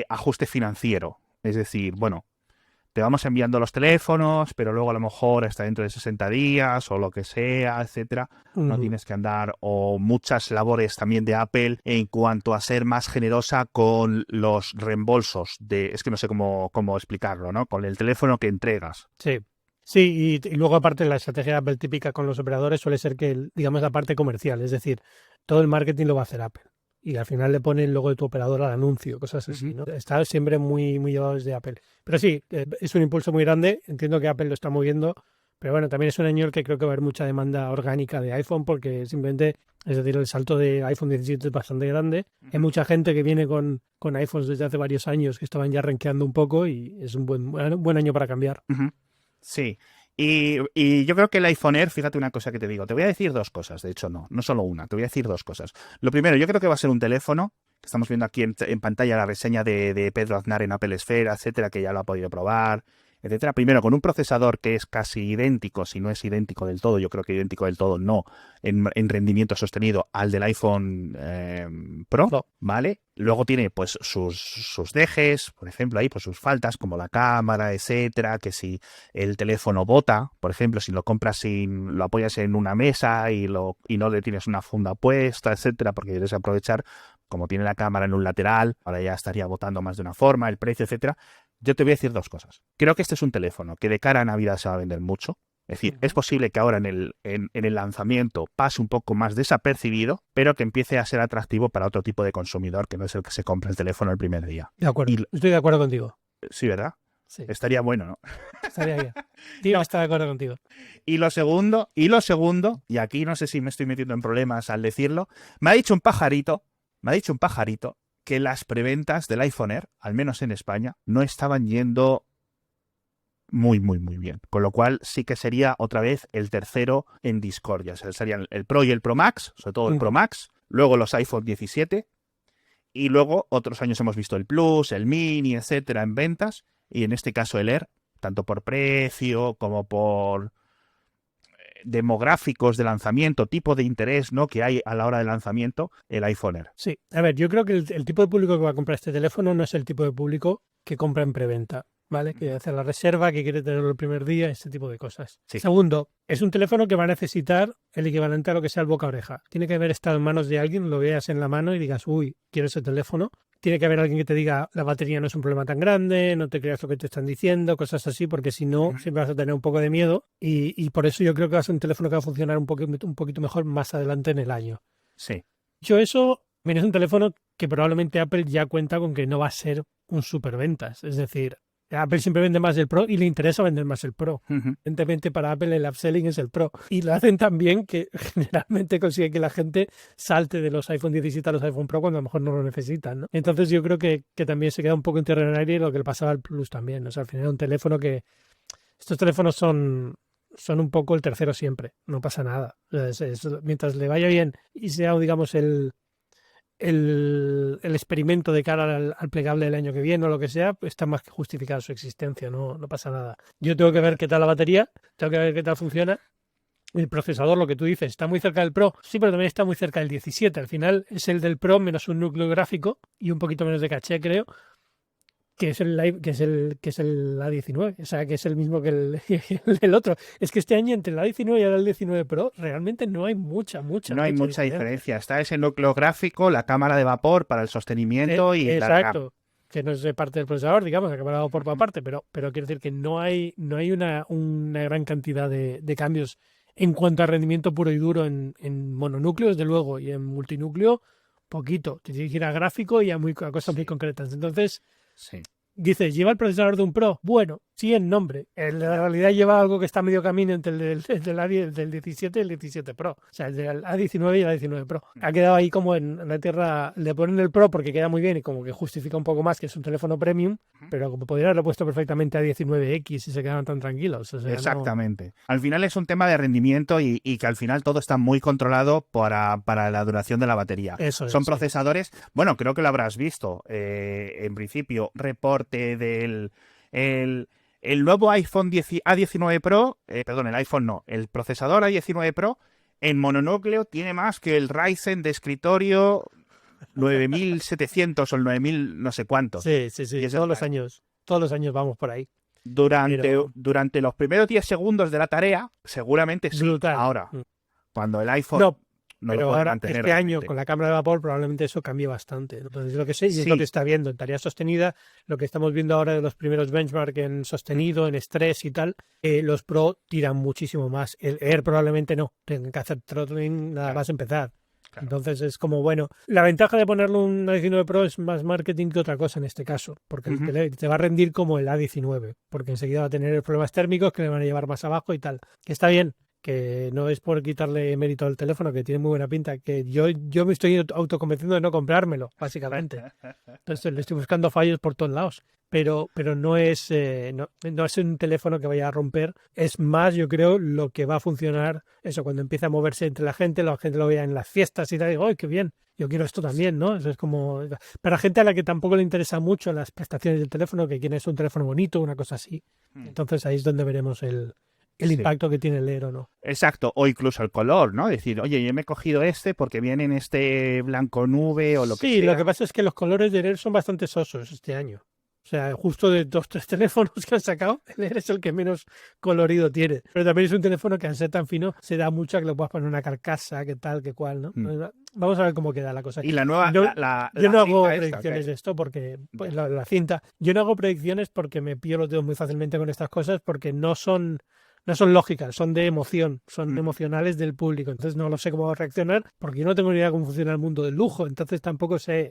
ajuste financiero. Es decir, bueno, te vamos enviando los teléfonos, pero luego a lo mejor hasta dentro de 60 días o lo que sea, etcétera, no tienes que andar, o muchas labores también de Apple en cuanto a ser más generosa con los reembolsos es que no sé cómo explicarlo, ¿no? Con el teléfono que entregas. Sí. Sí, y luego aparte la estrategia de Apple típica con los operadores suele ser que, digamos, la parte comercial, es decir, todo el marketing lo va a hacer Apple. Y al final le pone el logo de tu operador al anuncio, cosas así, ¿no? Está siempre muy llevado desde Apple. Pero sí, es un impulso muy grande, entiendo que Apple lo está moviendo, pero bueno, también es un año en el que creo que va a haber mucha demanda orgánica de iPhone porque simplemente, es decir, el salto de iPhone 17 es bastante grande. Hay mucha gente que viene con iPhones desde hace varios años que estaban ya renqueando un poco y es un buen año para cambiar. Sí, y yo creo que el iPhone Air, fíjate una cosa que te digo, te voy a decir dos cosas, de hecho no solo una, te voy a decir dos cosas. Lo primero, yo creo que va a ser un teléfono, que estamos viendo aquí en pantalla la reseña de Pedro Aznar en Apple Esfera, etcétera, que ya lo ha podido probar, etcétera. Primero, con un procesador que es casi idéntico, si no es idéntico del todo, yo creo que idéntico del todo no, en rendimiento sostenido al del iPhone Pro, No. ¿vale? Luego tiene pues sus dejes, por ejemplo, ahí pues sus faltas como la cámara, etcétera, que si el teléfono bota, por ejemplo, si lo compras lo apoyas en una mesa y no le tienes una funda puesta, etcétera, porque quieres aprovechar, como tiene la cámara en un lateral, ahora ya estaría botando más de una forma, el precio, etcétera. Yo te voy a decir dos cosas. Creo que este es un teléfono que de cara a Navidad se va a vender mucho. Es decir, es posible que ahora en el lanzamiento pase un poco más desapercibido, pero que empiece a ser atractivo para otro tipo de consumidor que no es el que se compra el teléfono el primer día. De acuerdo, estoy de acuerdo contigo. Sí, ¿verdad? Sí. Estaría bueno, ¿no? Estaría bien. Tío, está de acuerdo contigo. Y lo segundo, y aquí no sé si me estoy metiendo en problemas al decirlo, me ha dicho un pajarito que las preventas del iPhone Air, al menos en España, no estaban yendo muy bien. Con lo cual sí que sería otra vez el tercero en discordia. O sea, serían el Pro y el Pro Max, sobre todo el Pro Max, luego los iPhone 17 y luego otros años hemos visto el Plus, el Mini, etcétera, en ventas, y en este caso el Air, tanto por precio como por demográficos de lanzamiento, tipo de interés, ¿no?, que hay a la hora del lanzamiento, el iPhone Air. Sí, a ver, yo creo que el tipo de público que va a comprar este teléfono no es el tipo de público que compra en preventa, ¿vale? Que hace la reserva, que quiere tenerlo el primer día, este tipo de cosas. Sí. Segundo, es un teléfono que va a necesitar el equivalente a lo que sea el boca a oreja. Tiene que haber estado en manos de alguien, lo veas en la mano y digas, uy, quiero ese teléfono. Tiene que haber alguien que te diga, la batería no es un problema tan grande, no te creas lo que te están diciendo, cosas así, porque si no, siempre vas a tener un poco de miedo. Y por eso yo creo que va a ser un teléfono que va a funcionar un poquito mejor más adelante en el año. Sí. Dicho eso, mira, es un teléfono que probablemente Apple ya cuenta con que no va a ser un superventas. Es decir, Apple siempre vende más el Pro y le interesa vender más el Pro. Evidentemente para Apple el upselling es el Pro. Y lo hacen tan bien que generalmente consigue que la gente salte de los iPhone 17 a los iPhone Pro cuando a lo mejor no lo necesitan, ¿no? Entonces yo creo que también se queda un poco en terreno aire lo que le pasaba al Plus también. O sea, al final es un teléfono que... Estos teléfonos son un poco el tercero siempre. No pasa nada. O sea, mientras le vaya bien y sea, digamos, el experimento de cara al plegable del año que viene o lo que sea, pues está más que justificada su existencia, no pasa nada. Yo tengo que ver qué tal la batería, tengo que ver qué tal funciona. El procesador, lo que tú dices, está muy cerca del Pro, sí, pero también está muy cerca del 17. Al final es el del Pro menos un núcleo gráfico y un poquito menos de caché, creo, que es el A19, o sea, que es el mismo que el otro. Es que este año entre el A19 y el A19 Pro realmente no hay mucha No hay mucha diferencia. Está ese núcleo gráfico, la cámara de vapor para el sostenimiento y exacto. la RAM. Que no es de parte del procesador, digamos, la cámara de vapor por aparte, pero quiero decir que no hay una gran cantidad de cambios en cuanto a rendimiento puro y duro en mononúcleo, desde luego, y en multinúcleo, poquito. Te tienes que ir a gráfico y a cosas muy concretas. Entonces, sí. Dices, ¿lleva el procesador de un Pro? Bueno, sí en nombre. En la realidad lleva algo que está a medio camino entre del 17 y el 17 Pro. O sea, el del A19 y el A19 Pro. Ha quedado ahí como en la tierra, le ponen el Pro porque queda muy bien y como que justifica un poco más que es un teléfono premium, pero como podrían haberlo puesto perfectamente a 19X y se quedaban tan tranquilos. O sea, exactamente. No... Al final es un tema de rendimiento y que al final todo está muy controlado para la duración de la batería. Eso es, son procesadores, bueno, creo que lo habrás visto, en principio, reporte del el nuevo iPhone A19 Pro, perdón, el iPhone no, el procesador A19 Pro en mononúcleo tiene más que el Ryzen de escritorio 9700 o el 9000 no sé cuánto. Sí, y todos los años vamos por ahí. Durante los primeros 10 segundos de la tarea, seguramente sí. Brutal. Ahora, cuando el iPhone... No pero ahora, este año, con la cámara de vapor, probablemente eso cambie bastante. Entonces, lo que sé, y es lo que está viendo en tarea sostenida, lo que estamos viendo ahora de los primeros benchmark en sostenido, en estrés y tal, los Pro tiran muchísimo más. El Air probablemente no, tengan que hacer throttling nada más empezar. Claro. Entonces es como, bueno, la ventaja de ponerlo un A19 Pro es más marketing que otra cosa en este caso, porque te va a rendir como el A19, porque enseguida va a tener problemas térmicos que le van a llevar más abajo y tal. Que está bien, que no es por quitarle mérito al teléfono, que tiene muy buena pinta, que yo me estoy autoconvenciendo de no comprármelo, básicamente. Entonces le estoy buscando fallos por todos lados. Pero no es un teléfono que vaya a romper. Es más, yo creo, lo que va a funcionar, eso, cuando empieza a moverse entre la gente lo vea en las fiestas y tal, digo, ¡ay, qué bien! Yo quiero esto también, ¿no? Eso es como... Para gente a la que tampoco le interesa mucho las prestaciones del teléfono, que quiere un teléfono bonito, una cosa así. Entonces ahí es donde veremos el impacto que tiene el Air o no. Exacto, o incluso el color, ¿no? Decir, oye, yo me he cogido este porque viene en este blanco nube o lo que sea. Sí, lo que pasa es que los colores del Air son bastante sosos este año. O sea, justo de 2-3 teléfonos que han sacado, el Air es el que menos colorido tiene. Pero también es un teléfono que al ser tan fino se da mucho a que lo puedas poner en una carcasa, que tal, que cual, ¿no? Vamos a ver cómo queda la cosa. Y la nueva... Yo no hago predicciones de esto porque... Pues, la cinta. Yo no hago predicciones porque me pillo los dedos muy fácilmente con estas cosas porque no son lógicas, son de emoción, son emocionales del público. Entonces no lo sé cómo va a reaccionar porque yo no tengo ni idea cómo funciona el mundo del lujo. Entonces tampoco sé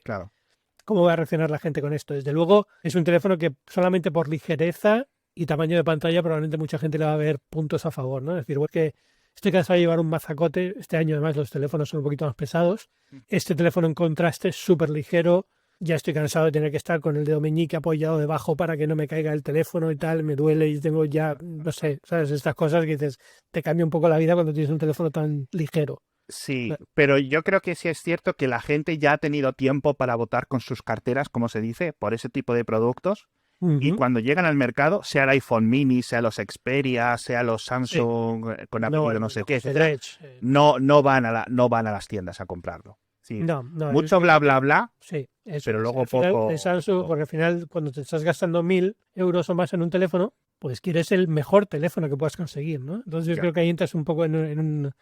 cómo va a reaccionar la gente con esto. Desde luego es un teléfono que solamente por ligereza y tamaño de pantalla probablemente mucha gente le va a ver puntos a favor, ¿no? Es decir, que estoy cansado de llevar un mazacote. Este año además los teléfonos son un poquito más pesados. Este teléfono en contraste es súper ligero. Ya estoy cansado de tener que estar con el dedo meñique apoyado debajo para que no me caiga el teléfono y tal, me duele y tengo ya, no sé, ¿sabes? Estas cosas que dices, te cambia un poco la vida cuando tienes un teléfono tan ligero. Sí, pero yo creo que sí es cierto que la gente ya ha tenido tiempo para votar con sus carteras, como se dice, por ese tipo de productos Y cuando llegan al mercado, sea el iPhone mini, sea los Xperia, sea los Samsung con apellido no sé qué, etcétera, no van a las tiendas a comprarlo. Sí, No, mucho bla, bla, bla, sí, eso pero es. luego Al final, poco, es Samsung, poco. porque al final, cuando te estás gastando 1.000 euros o más en un teléfono, pues quieres el mejor teléfono que puedas conseguir, ¿no? Entonces yo Ya. creo que ahí entras un poco en un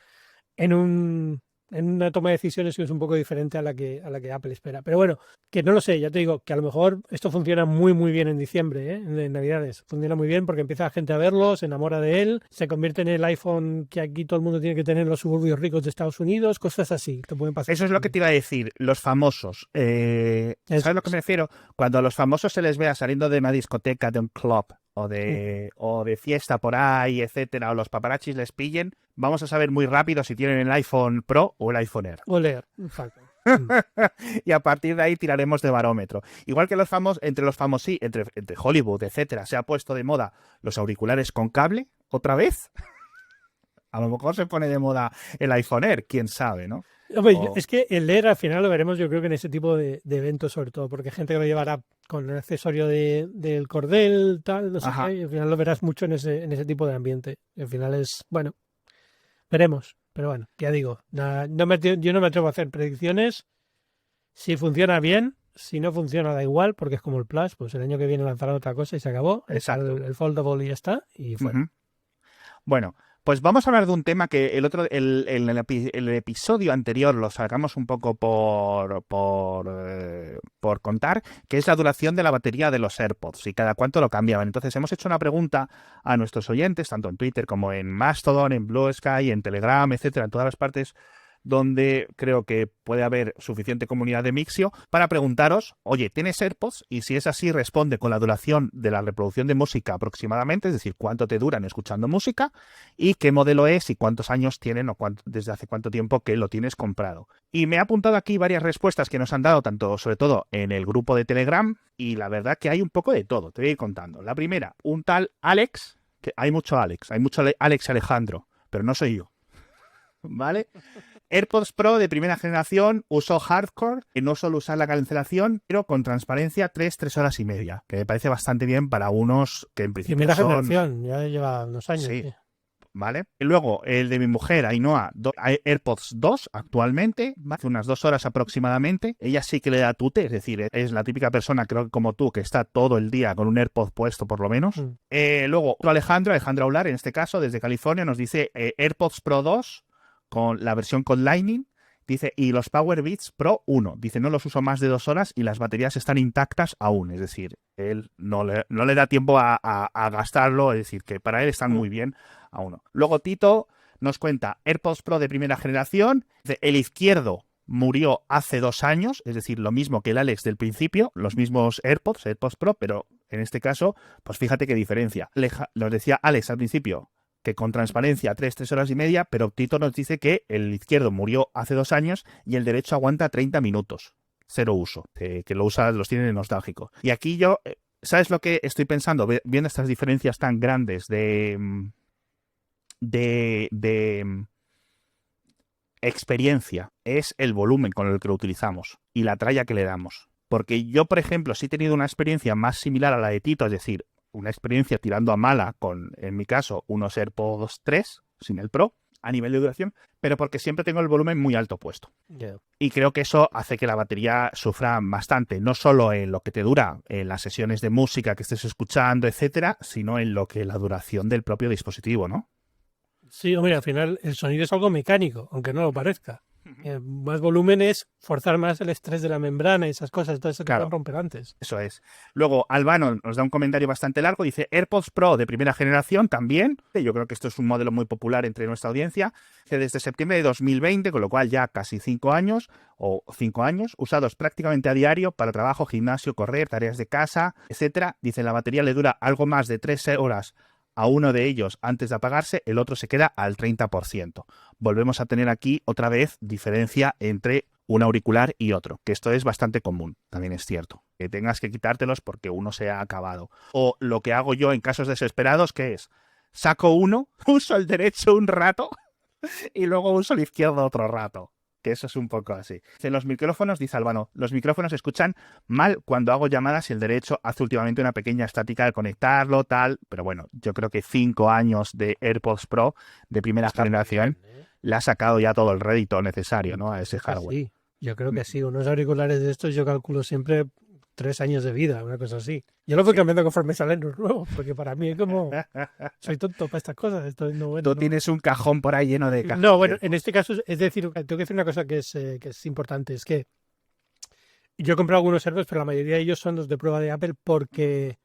en una toma de decisiones que es un poco diferente a la que Apple espera. Pero bueno, que no lo sé, ya te digo, que a lo mejor esto funciona muy muy bien en diciembre, ¿eh? En Navidades. Funciona muy bien porque empieza la gente a verlo, se enamora de él, se convierte en el iPhone que aquí todo el mundo tiene que tener en los suburbios ricos de Estados Unidos, cosas así, te pueden pasar. Eso es lo que te iba a decir, los famosos. Eso ¿Sabes a lo que es. me refiero? Cuando a los famosos se les vea saliendo de una discoteca, de un club o de fiesta por ahí, etcétera, o los paparazzis les pillen, vamos a saber muy rápido si tienen el iPhone Pro o el iPhone Air. O leer, exacto. Y a partir de ahí tiraremos de barómetro. Igual que los famosos, entre Hollywood, etcétera, se ha puesto de moda los auriculares con cable, otra vez. A lo mejor se pone de moda el iPhone Air, quién sabe, ¿no? Hombre, es que el leer al final lo veremos yo creo que en ese tipo de eventos sobre todo, porque hay gente que lo llevará con el accesorio del cordel, tal, no sé Ajá. qué, y al final lo verás mucho en ese tipo de ambiente. Y al final es, bueno, veremos. Pero bueno, ya digo, yo no me atrevo a hacer predicciones. Si funciona bien, si no funciona da igual, porque es como el Plus, pues el año que viene lanzarán otra cosa y se acabó. Exacto. El Foldable y ya está, y fuera. Uh-huh. Bueno, pues vamos a hablar de un tema que el episodio anterior lo sacamos un poco por contar, que es la duración de la batería de los AirPods y cada cuánto lo cambiaban. Entonces hemos hecho una pregunta a nuestros oyentes, tanto en Twitter como en Mastodon, en Blue Sky, en Telegram, etcétera, en todas las partes donde creo que puede haber suficiente comunidad de Mixio, para preguntaros, oye, ¿tienes AirPods? Y si es así, responde con la duración de la reproducción de música aproximadamente, es decir, cuánto te duran escuchando música, y qué modelo es y cuántos años tienen o desde hace cuánto tiempo que lo tienes comprado. Y me he apuntado aquí varias respuestas que nos han dado, tanto sobre todo en el grupo de Telegram, y la verdad que hay un poco de todo, te voy a ir contando. La primera, un tal Alex, que hay mucho Alex Alejandro, pero no soy yo, ¿vale? AirPods Pro de primera generación, uso hardcore, y no solo usar la cancelación, pero con transparencia 3 horas y media, que me parece bastante bien para unos que en principio Primera son... generación, ya lleva unos años. Sí, ¿vale? Y luego el de mi mujer, Ainhoa, AirPods 2 actualmente, hace unas 2 horas aproximadamente. Ella sí que le da tute, es decir, es la típica persona, creo que como tú, que está todo el día con un AirPod puesto por lo menos. Luego otro Alejandro Aular, en este caso, desde California, nos dice AirPods Pro 2, con la versión con Lightning, dice, y los Power Beats Pro 1, dice, no los uso más de 2 horas y las baterías están intactas aún, es decir, él no le da tiempo a gastarlo, es decir, que para él están muy bien a uno. Luego Tito nos cuenta, AirPods Pro de primera generación, dice, el izquierdo murió hace 2 años, es decir, lo mismo que el Alex del principio, los mismos AirPods Pro, pero en este caso, pues fíjate qué diferencia. Nos decía Alex al principio, que con transparencia 3 horas y media, pero Tito nos dice que el izquierdo murió hace 2 años y el derecho aguanta 30 minutos. Cero uso, que los tiene nostálgico. Y aquí yo, ¿sabes lo que estoy pensando? Viendo estas diferencias tan grandes de experiencia, es el volumen con el que lo utilizamos y la tralla que le damos. Porque yo, por ejemplo, sí he tenido una experiencia más similar a la de Tito, es decir, una experiencia tirando a mala con, en mi caso, unos AirPods 3 sin el Pro a nivel de duración, pero porque siempre tengo el volumen muy alto puesto. Yeah. Y creo que eso hace que la batería sufra bastante, no solo en lo que te dura en las sesiones de música que estés escuchando, etcétera, sino en lo que la duración del propio dispositivo, ¿no? Sí, hombre, al final el sonido es algo mecánico, aunque no lo parezca. Más volumen es forzar más el estrés de la membrana y esas cosas, todo eso que pueden romper antes. Eso es. Luego, Albano nos da un comentario bastante largo, dice AirPods Pro de primera generación también. Yo creo que esto es un modelo muy popular entre nuestra audiencia. Desde septiembre de 2020, con lo cual ya casi 5 años, usados prácticamente a diario para trabajo, gimnasio, correr, tareas de casa, etcétera. Dice, la batería le dura algo más de 3 horas a uno de ellos antes de apagarse, el otro se queda al 30%. Volvemos a tener aquí otra vez diferencia entre un auricular y otro, que esto es bastante común, también es cierto, que tengas que quitártelos porque uno se ha acabado. O lo que hago yo en casos desesperados, que es, saco uno, uso el derecho un rato y luego uso el izquierdo otro rato. que eso es un poco así. Dice, los micrófonos, dice Albano, los micrófonos se escuchan mal cuando hago llamadas y el derecho hace últimamente una pequeña estática al conectarlo, tal, pero bueno, yo creo que 5 años de AirPods Pro de primera generación le ha sacado ya todo el rédito necesario, ¿no? A ese hardware. Sí, yo creo que sí. Unos auriculares de estos yo calculo siempre 3 años de vida, una cosa así. Yo lo voy cambiando conforme salen los nuevos, porque para mí es como... Soy tonto para estas cosas. Esto no, bueno, Tú no. tienes un cajón por ahí lleno de cajas. No, bueno, en este caso, es decir, tengo que decir una cosa que es importante, es que yo he comprado algunos AirPods, pero la mayoría de ellos son los de prueba de Apple porque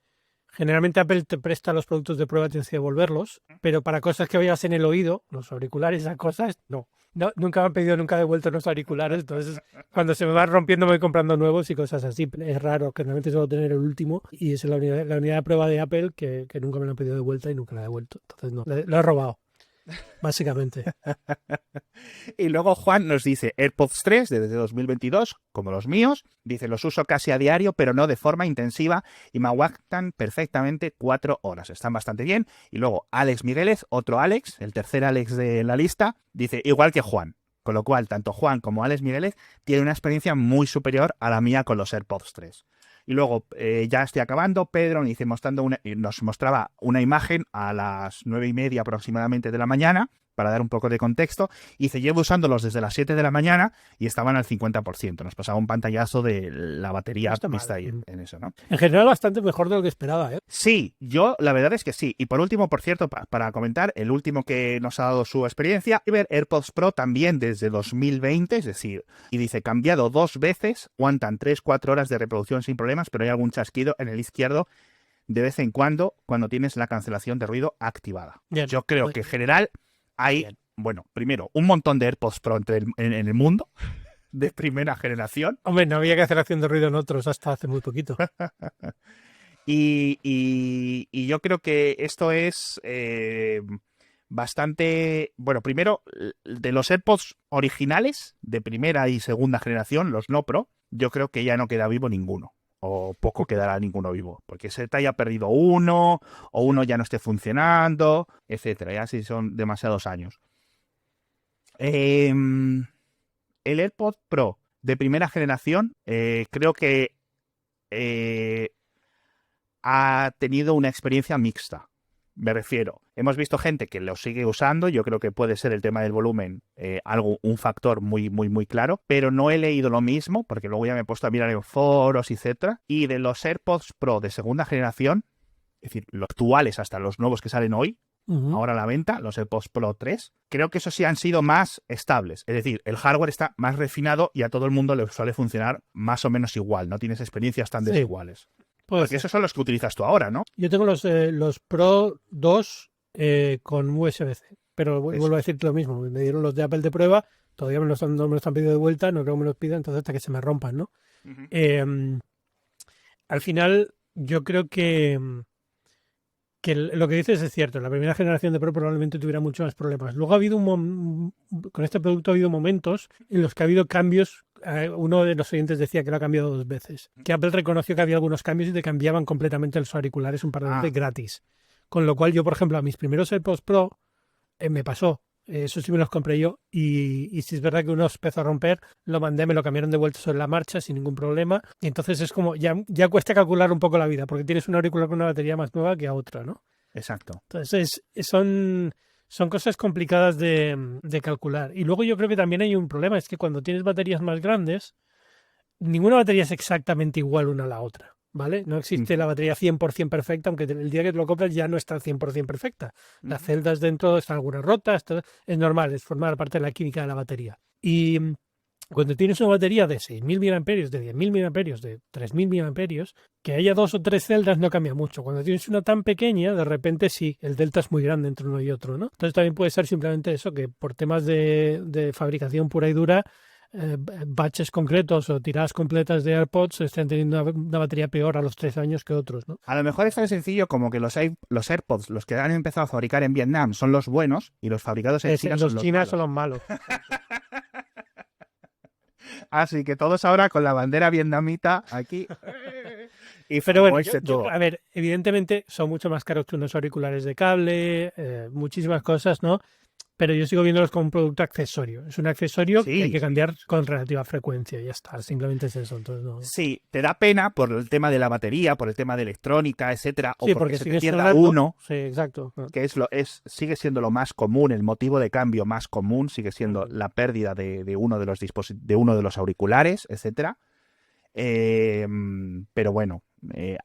generalmente Apple te presta los productos de prueba, tienes que devolverlos, pero para cosas que vayas en el oído, los auriculares, esas cosas, no. No, nunca me han pedido, nunca he devuelto los auriculares, entonces cuando se me van rompiendo me voy comprando nuevos y cosas así. Es raro, que normalmente suelo tener el último y es la unidad de prueba de Apple que nunca me lo han pedido de vuelta y nunca la he devuelto. Entonces no, lo he robado, básicamente. Y luego Juan nos dice AirPods 3 desde 2022, como los míos. Dice, los uso casi a diario, pero no de forma intensiva y me aguantan perfectamente 4 horas. Están bastante bien. Y luego Alex Migueles, otro Alex, el tercer Alex de la lista, dice, igual que Juan. Con lo cual, tanto Juan como Alex Migueles tienen una experiencia muy superior a la mía con los AirPods 3. Y luego, ya estoy acabando, Pedro nos mostraba una imagen a las 9:30 aproximadamente de la mañana, para dar un poco de contexto, y dice, llevo usándolos desde las 7 de la mañana y estaban al 50%. Nos pasaba un pantallazo de la batería vista ahí en eso, ¿no? En general, bastante mejor de lo que esperaba, ¿eh? Sí, yo la verdad es que sí. Y por último, por cierto, para comentar, el último que nos ha dado su experiencia, AirPods Pro también desde 2020, es decir, y dice, cambiado 2 veces, aguantan 3-4 horas de reproducción sin problemas, pero hay algún chasquido en el izquierdo de vez en cuando tienes la cancelación de ruido activada. Bien, yo creo pues, que en general hay, bueno, primero, un montón de AirPods Pro en el mundo de primera generación. Hombre, no había que hacer acción de ruido en otros hasta hace muy poquito. Y yo creo que esto es bastante... Bueno, primero, de los AirPods originales de primera y segunda generación, los no Pro, yo creo que ya no queda vivo ninguno. O poco quedará ninguno vivo. Porque se te haya perdido uno, o uno ya no esté funcionando, etcétera. Ya si son demasiados años. El AirPod Pro de primera generación, creo que ha tenido una experiencia mixta. Me refiero, hemos visto gente que lo sigue usando, yo creo que puede ser el tema del volumen un factor muy, muy, muy claro, pero no he leído lo mismo, porque luego ya me he puesto a mirar en foros, etcétera, y de los AirPods Pro de segunda generación, es decir, los actuales hasta los nuevos que salen hoy, ahora a la venta, los AirPods Pro 3, creo que esos sí han sido más estables, es decir, el hardware está más refinado y a todo el mundo le suele funcionar más o menos igual, no tienes experiencias tan desiguales. Porque esos son los que utilizas tú ahora, ¿no? Yo tengo los Pro 2 con USB-C, pero vuelvo a decirte lo mismo. Me dieron los de Apple de prueba, todavía no me los han pedido de vuelta, no creo que me los pidan, entonces hasta que se me rompan, ¿no? Al final, yo creo que lo que dices es cierto. La primera generación de Pro probablemente tuviera muchos más problemas. Luego ha habido con este producto ha habido momentos en los que ha habido cambios. Uno de los oyentes decía que lo ha cambiado 2 veces. Que Apple reconoció que había algunos cambios y te cambiaban completamente los auriculares un par de veces gratis. Con lo cual yo, por ejemplo, a mis primeros AirPods Pro me pasó. Eso sí me los compré yo y si es verdad que uno empezó a romper, lo mandé, me lo cambiaron de vuelta sobre la marcha sin ningún problema. Y entonces es como, ya cuesta calcular un poco la vida, porque tienes un auricular con una batería más nueva que a otra, ¿no? Exacto. Entonces son cosas complicadas de calcular. Y luego yo creo que también hay un problema, es que cuando tienes baterías más grandes, ninguna batería es exactamente igual una a la otra, ¿vale? No existe la batería 100% perfecta, aunque el día que te lo compras ya no está 100% perfecta. Las celdas dentro están algunas rotas, es normal, es formar parte de la química de la batería. Y cuando tienes una batería de 6.000 mAh, de 10.000 mAh, de 3.000 mAh, que haya 2 o 3 celdas no cambia mucho. Cuando tienes una tan pequeña, de repente sí, el delta es muy grande entre uno y otro, ¿no? Entonces también puede ser simplemente eso, que por temas de fabricación pura y dura, batches concretos o tiradas completas de AirPods estén teniendo una batería peor a los 3 años que otros, ¿no? A lo mejor es tan sencillo como que los AirPods, los que han empezado a fabricar en Vietnam, son los buenos y los fabricados en China son los malos. Son los malos. Así que todos ahora con la bandera vietnamita aquí. Pero bueno, a ver, evidentemente son mucho más caros que unos auriculares de cable, muchísimas cosas, ¿no? pero yo sigo viéndolos como un producto accesorio. Es un accesorio que hay que Sí, cambiar con relativa frecuencia y ya está. Simplemente es eso. Entonces no. sí, te da pena por el tema de la batería, por el tema de electrónica, etcétera, o Sí, porque porque se te sigue pierda sonando. uno, Sí, exacto. que sigue siendo lo más común, el motivo de cambio más común sigue siendo la pérdida de uno de los de uno de los auriculares, etcétera. Pero bueno,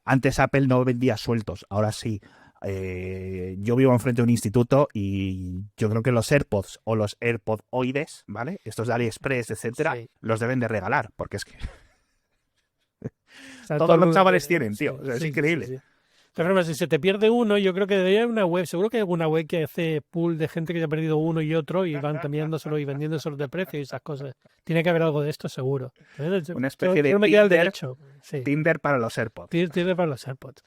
antes Apple no vendía sueltos, ahora sí. Yo vivo enfrente de un instituto y yo creo que los AirPods o los AirPodoides, ¿vale? Estos de AliExpress, etcétera, Sí. los deben de regalar, porque es que Está todo todos el los mundo chavales tiene. tienen, tío. Sí, O sea, es sí, sí, sí, increíble. sí. Pero si se te pierde uno, yo creo que debería haber una web. Seguro que hay alguna web que hace pool de gente que ya ha perdido uno y otro y van cambiándoselo y vendiéndoselo de precio y esas cosas. Tiene que haber algo de esto, seguro. Una Yo, especie de yo me queda el Tinder, derecho. Sí, Tinder para los AirPods. tiene para los AirPods.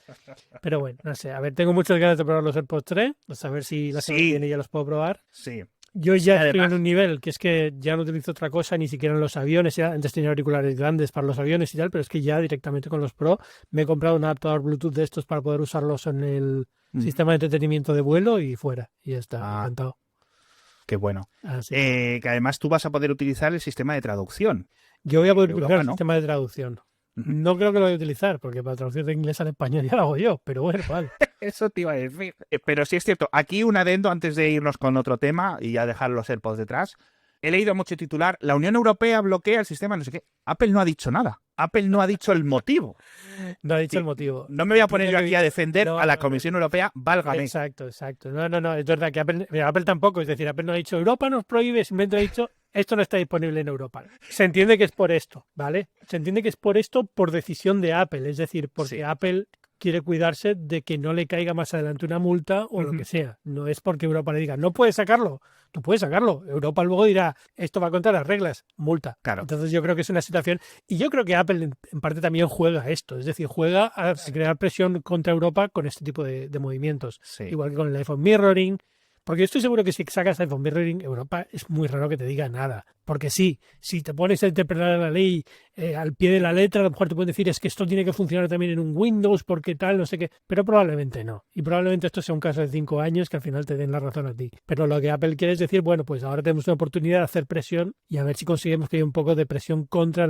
Pero bueno, no sé. A ver, tengo muchas ganas de probar los AirPods 3. A ver si la semana que Sí, viene ya los puedo probar. sí. Yo Sí, ya estoy en además, un nivel que es que ya no utilizo otra cosa, ni siquiera en los aviones. Ya antes tenía auriculares grandes para los aviones y tal, pero es que ya directamente con los Pro me he comprado un adaptador Bluetooth de estos para poder usarlos en el sistema de entretenimiento de vuelo y fuera. Y ya está, ah, encantado. qué bueno. Así que Que además tú vas a poder utilizar el sistema de traducción yo voy a poder de utilizar Europa, el ¿no? sistema de traducción. Ujú. No creo que lo vaya a utilizar, porque para traducir de inglés al español ya lo hago yo, pero bueno, vale. Eso te iba a decir. Pero sí es cierto, aquí un adendo antes de irnos con otro tema y ya dejar los AirPods detrás. He leído mucho titular, la Unión Europea bloquea el sistema, no sé qué. Apple no ha dicho nada. Apple no ha dicho el motivo. No ha dicho el Sí, motivo. no me voy a poner Dice yo aquí que a defender no, a la no, no. Comisión Europea, válgame. Exacto, exacto. No, es verdad que Apple, mira, Apple tampoco, es decir, Apple no ha dicho Europa nos prohíbe, simplemente ha dicho esto no está disponible en Europa. Se entiende que es por esto, ¿vale? Se entiende que es por esto por decisión de Apple, es decir, porque Sí. Apple quiere cuidarse de que no le caiga más adelante una multa o lo que sea. No es porque Europa le diga, no puedes sacarlo, tú puedes sacarlo. Europa luego dirá, esto va contra las reglas, multa. Claro. Entonces yo creo que es una situación, y yo creo que Apple en parte también juega a esto, es decir, juega a crear presión contra Europa con este tipo de movimientos. Sí. Igual que con el iPhone Mirroring, porque yo estoy seguro que si sacas iPhone Mirroring, Europa es muy raro que te diga nada. Porque sí, si te pones a interpretar la ley al pie de la letra, a lo mejor te pueden decir es que esto tiene que funcionar también en un Windows, porque tal, no sé qué, pero probablemente no. Y probablemente esto sea un caso de 5 años que al final te den la razón a ti. Pero lo que Apple quiere es decir, bueno, pues ahora tenemos una oportunidad de hacer presión y a ver si conseguimos que haya un poco de presión contra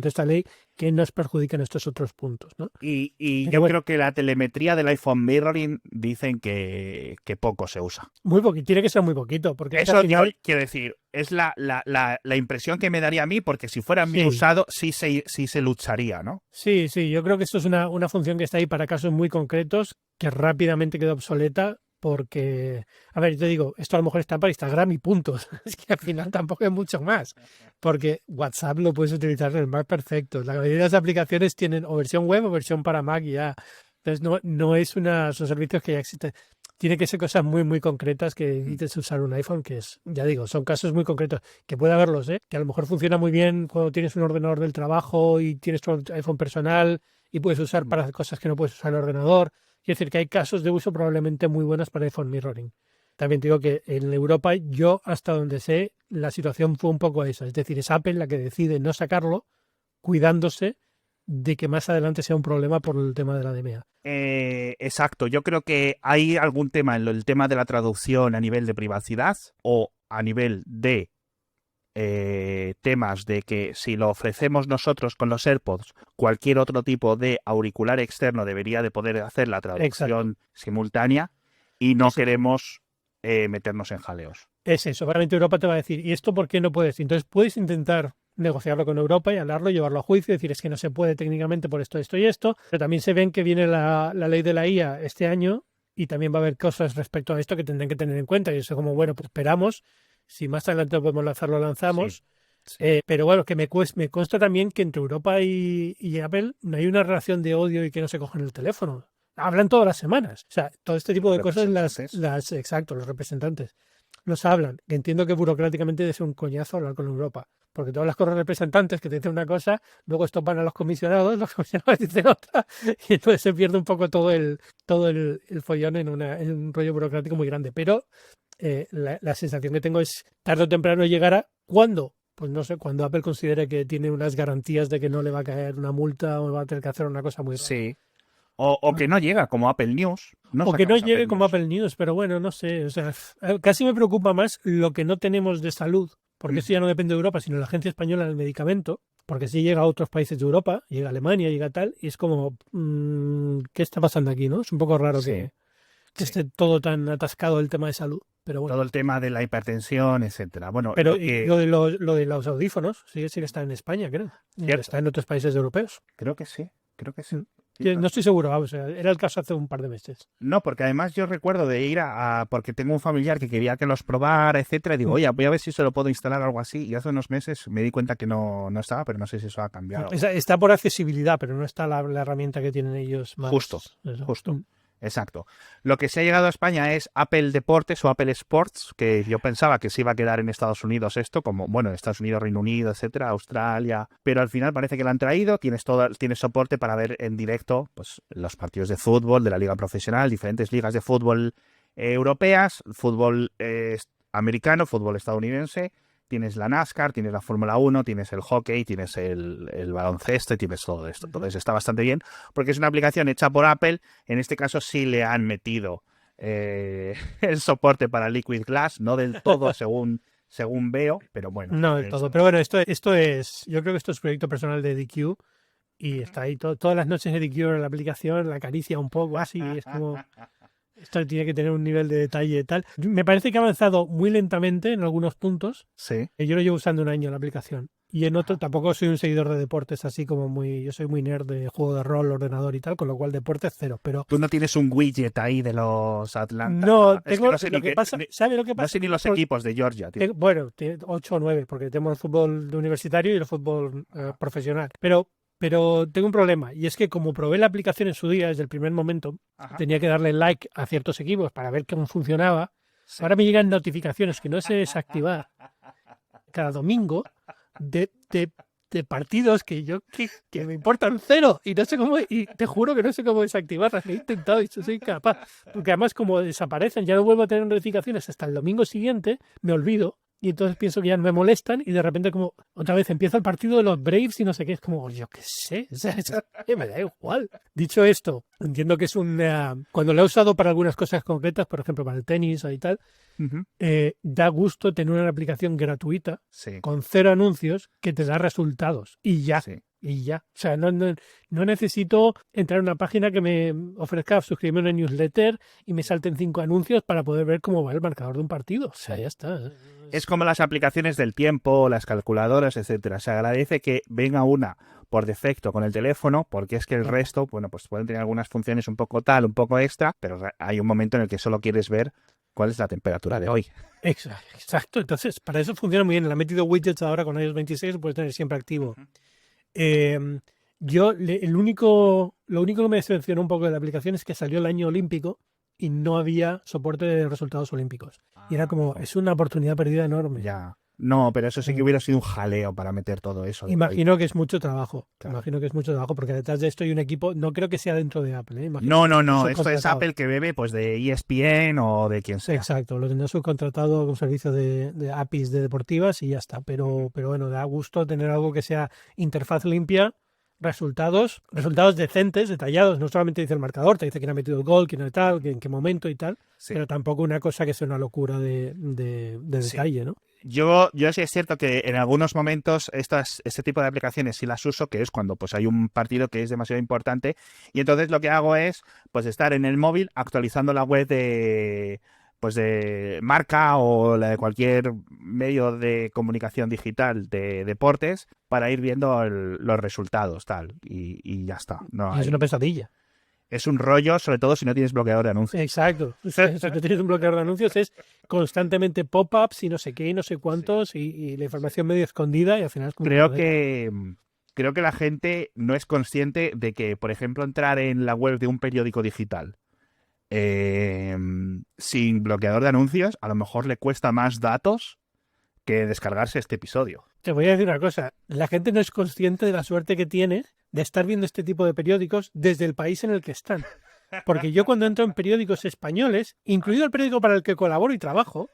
esta ley que nos perjudica en estos otros puntos, ¿no? Y yo creo que la telemetría del iPhone Mirroring dicen que poco se usa. Muy poquito, tiene que ser muy poquito, porque es que Eso al final... quiero decir, es la impresión que me daría a mí, porque si fuera bien Sí. usado, sí se lucharía, ¿no? Sí, yo creo que esto es una función que está ahí para casos muy concretos, que rápidamente queda obsoleta, porque, a ver, yo te digo, esto a lo mejor está para Instagram y puntos, es que al final tampoco es mucho más, porque WhatsApp lo puedes utilizar en el Mac perfecto, la mayoría de las aplicaciones tienen o versión web o versión para Mac y ya, entonces no es son servicios que ya existen. Tiene que ser cosas muy, muy concretas que necesites usar un iPhone, que es, ya digo, son casos muy concretos, que puede haberlos, que a lo mejor funciona muy bien cuando tienes un ordenador del trabajo y tienes tu iPhone personal y puedes usar para cosas que no puedes usar en el ordenador. Es decir, que hay casos de uso probablemente muy buenos para iPhone Mirroring. También te digo que en Europa, yo hasta donde sé, la situación fue un poco esa. Es decir, es Apple la que decide no sacarlo, cuidándose de que más adelante sea un problema por el tema de la DMA. Exacto, yo creo que hay algún tema en el tema de la traducción a nivel de privacidad o a nivel de temas de que si lo ofrecemos nosotros con los AirPods, cualquier otro tipo de auricular externo debería de poder hacer la traducción simultánea y no queremos meternos en jaleos. Es eso, realmente Europa te va a decir, ¿y esto por qué no puedes? Entonces puedes intentar negociarlo con Europa y hablarlo, llevarlo a juicio, decir es que no se puede técnicamente por esto, esto y esto, pero también se ven que viene la ley de la IA este año y también va a haber cosas respecto a esto que tendrán que tener en cuenta. Y eso como, bueno, pues esperamos, si más adelante lo podemos lanzar, lo lanzamos. Sí. Pero bueno, que me consta también que entre Europa y Apple no hay una relación de odio y que no se cogen el teléfono. Hablan todas las semanas. O sea, todo este tipo de cosas, exacto, los representantes los hablan. Que entiendo que burocráticamente debe ser un coñazo hablar con Europa. Porque todas las cosas representantes que te dicen una cosa, luego esto van a los comisionados dicen otra, y entonces se pierde un poco todo el follón en un rollo burocrático muy grande. Pero la sensación que tengo es tarde o temprano llegará. ¿Cuándo? Pues no sé, cuando Apple considere que tiene unas garantías de que no le va a caer una multa o va a tener que hacer una cosa muy rara. Sí. O que no llega como Apple News. No O que no sacamos llegue Apple como News. Apple News, pero bueno, no sé. O sea, casi me preocupa más lo que no tenemos de salud, porque eso ya no depende de Europa, sino la Agencia Española del Medicamento, porque sí llega a otros países de Europa, llega a Alemania, llega a tal, y es como, ¿qué está pasando aquí, no? Es un poco raro Sí, que sí. esté todo tan atascado el tema de salud, pero bueno. Todo el tema de la hipertensión, etcétera. Bueno, Pero lo y que... lo de los audífonos, sí que está en España, creo. Cierto, Está en otros países europeos. creo que sí, creo que sí. Mm. Sí, Yo no estoy seguro, o sea, era el caso hace un par de meses. no, porque además yo recuerdo de ir porque tengo un familiar que quería que los probara, etcétera, y digo, oye, voy a ver si se lo puedo instalar o algo así, y hace unos meses me di cuenta que no estaba, pero no sé si eso ha cambiado. Está por accesibilidad, pero no está la herramienta que tienen ellos más. Justo, Eso. justo. Exacto. Lo que se ha llegado a España es Apple Deportes o Apple Sports, que yo pensaba que se iba a quedar en Estados Unidos esto, como, bueno, Estados Unidos, Reino Unido, etcétera, Australia, pero al final parece que lo han traído, tienes soporte para ver en directo pues los partidos de fútbol de la liga profesional, diferentes ligas de fútbol europeas, fútbol americano, fútbol estadounidense. Tienes la NASCAR, tienes la Fórmula 1, tienes el hockey, tienes el baloncesto y tienes todo esto. Entonces está bastante bien porque es una aplicación hecha por Apple. En este caso sí le han metido el soporte para Liquid Glass, no del todo según veo, pero bueno. No del todo. Pero bueno, esto es, yo creo que esto es proyecto personal de DQ y está ahí todas las noches de DQ en la aplicación, la acaricia un poco así, es como... Esto tiene que tener un nivel de detalle y tal. Me parece que ha avanzado muy lentamente en algunos puntos. Sí. Yo lo llevo usando un año la aplicación. Y en otro tampoco soy un seguidor de deportes así como muy... Yo soy muy nerd de juego de rol, ordenador y tal, con lo cual deportes cero. Pero Tú no tienes un widget ahí de los Atlanta. no, Es tengo que no sé lo ni que pasa... ¿Sabes lo que no pasa? sé ni los equipos de Georgia, tío. Bueno, 8 o 9, porque tenemos el fútbol de universitario y el fútbol profesional. Pero tengo un problema, y es que como probé la aplicación en su día, desde el primer momento, Ajá. tenía que darle like a ciertos equipos para ver cómo funcionaba. Sí. Ahora me llegan notificaciones que no sé desactivar cada domingo de partidos que me importan cero y no sé cómo, y te juro que no sé cómo desactivarlas. Lo he intentado y no soy capaz. Porque además, como desaparecen, ya no vuelvo a tener notificaciones hasta el domingo siguiente, me olvido. Y entonces pienso que ya no me molestan y de repente como otra vez empieza el partido de los Braves y no sé qué. Es como, yo qué sé, o sea, me da igual. Dicho esto, entiendo que es cuando lo he usado para algunas cosas concretas, por ejemplo para el tenis y tal, Uh-huh. da gusto tener una aplicación gratuita Sí. con 0 anuncios que te da resultados y ya. Sí. Y ya. O sea, no necesito entrar a una página que me ofrezca suscribirme a una newsletter y me salten 5 anuncios para poder ver cómo va el marcador de un partido. O sea, ya está. Es como las aplicaciones del tiempo, las calculadoras, etcétera. Se agradece que venga una por defecto con el teléfono, porque es que el resto, bueno, pues pueden tener algunas funciones un poco tal, un poco extra, pero hay un momento en el que solo quieres ver cuál es la temperatura de hoy. Exacto. Entonces, para eso funciona muy bien. Le han metido widgets ahora con iOS 26, lo puedes tener siempre activo. Lo único que me decepcionó un poco de la aplicación es que salió el año olímpico y no había soporte de resultados olímpicos. Y era como, es una oportunidad perdida enorme. Ya. No, pero eso sí que hubiera sido un jaleo para meter todo eso. Imagino que es mucho trabajo. Claro. Imagino que es mucho trabajo, porque detrás de esto hay un equipo, no creo que sea dentro de Apple. Imagino No. Esto es Apple que bebe pues de ESPN o de quien sea. Exacto, lo tendrá subcontratado con servicio de APIs de deportivas y ya está. Pero bueno, da gusto tener algo que sea interfaz limpia, resultados decentes, detallados. No solamente dice el marcador, te dice quién ha metido el gol, quién ha tal, en qué momento y tal, sí. Pero tampoco una cosa que sea una locura de detalle, ¿no? Yo sí es cierto que en algunos momentos este tipo de aplicaciones sí las uso, que es cuando pues hay un partido que es demasiado importante, y entonces lo que hago es pues estar en el móvil actualizando la web de Marca o la de cualquier medio de comunicación digital de deportes para ir viendo los resultados tal y ya está. Es una pesadilla. Es un rollo, sobre todo si no tienes bloqueador de anuncios. Exacto. Si no tienes un bloqueador de anuncios es constantemente pop-ups y no sé qué y no sé cuántos, sí. y la información medio escondida y al final es como... Creo que la gente no es consciente de que, por ejemplo, entrar en la web de un periódico digital sin bloqueador de anuncios a lo mejor le cuesta más datos que descargarse este episodio. Te voy a decir una cosa, la gente no es consciente de la suerte que tiene de estar viendo este tipo de periódicos desde el país en el que están. Porque yo cuando entro en periódicos españoles, incluido el periódico para el que colaboro y trabajo,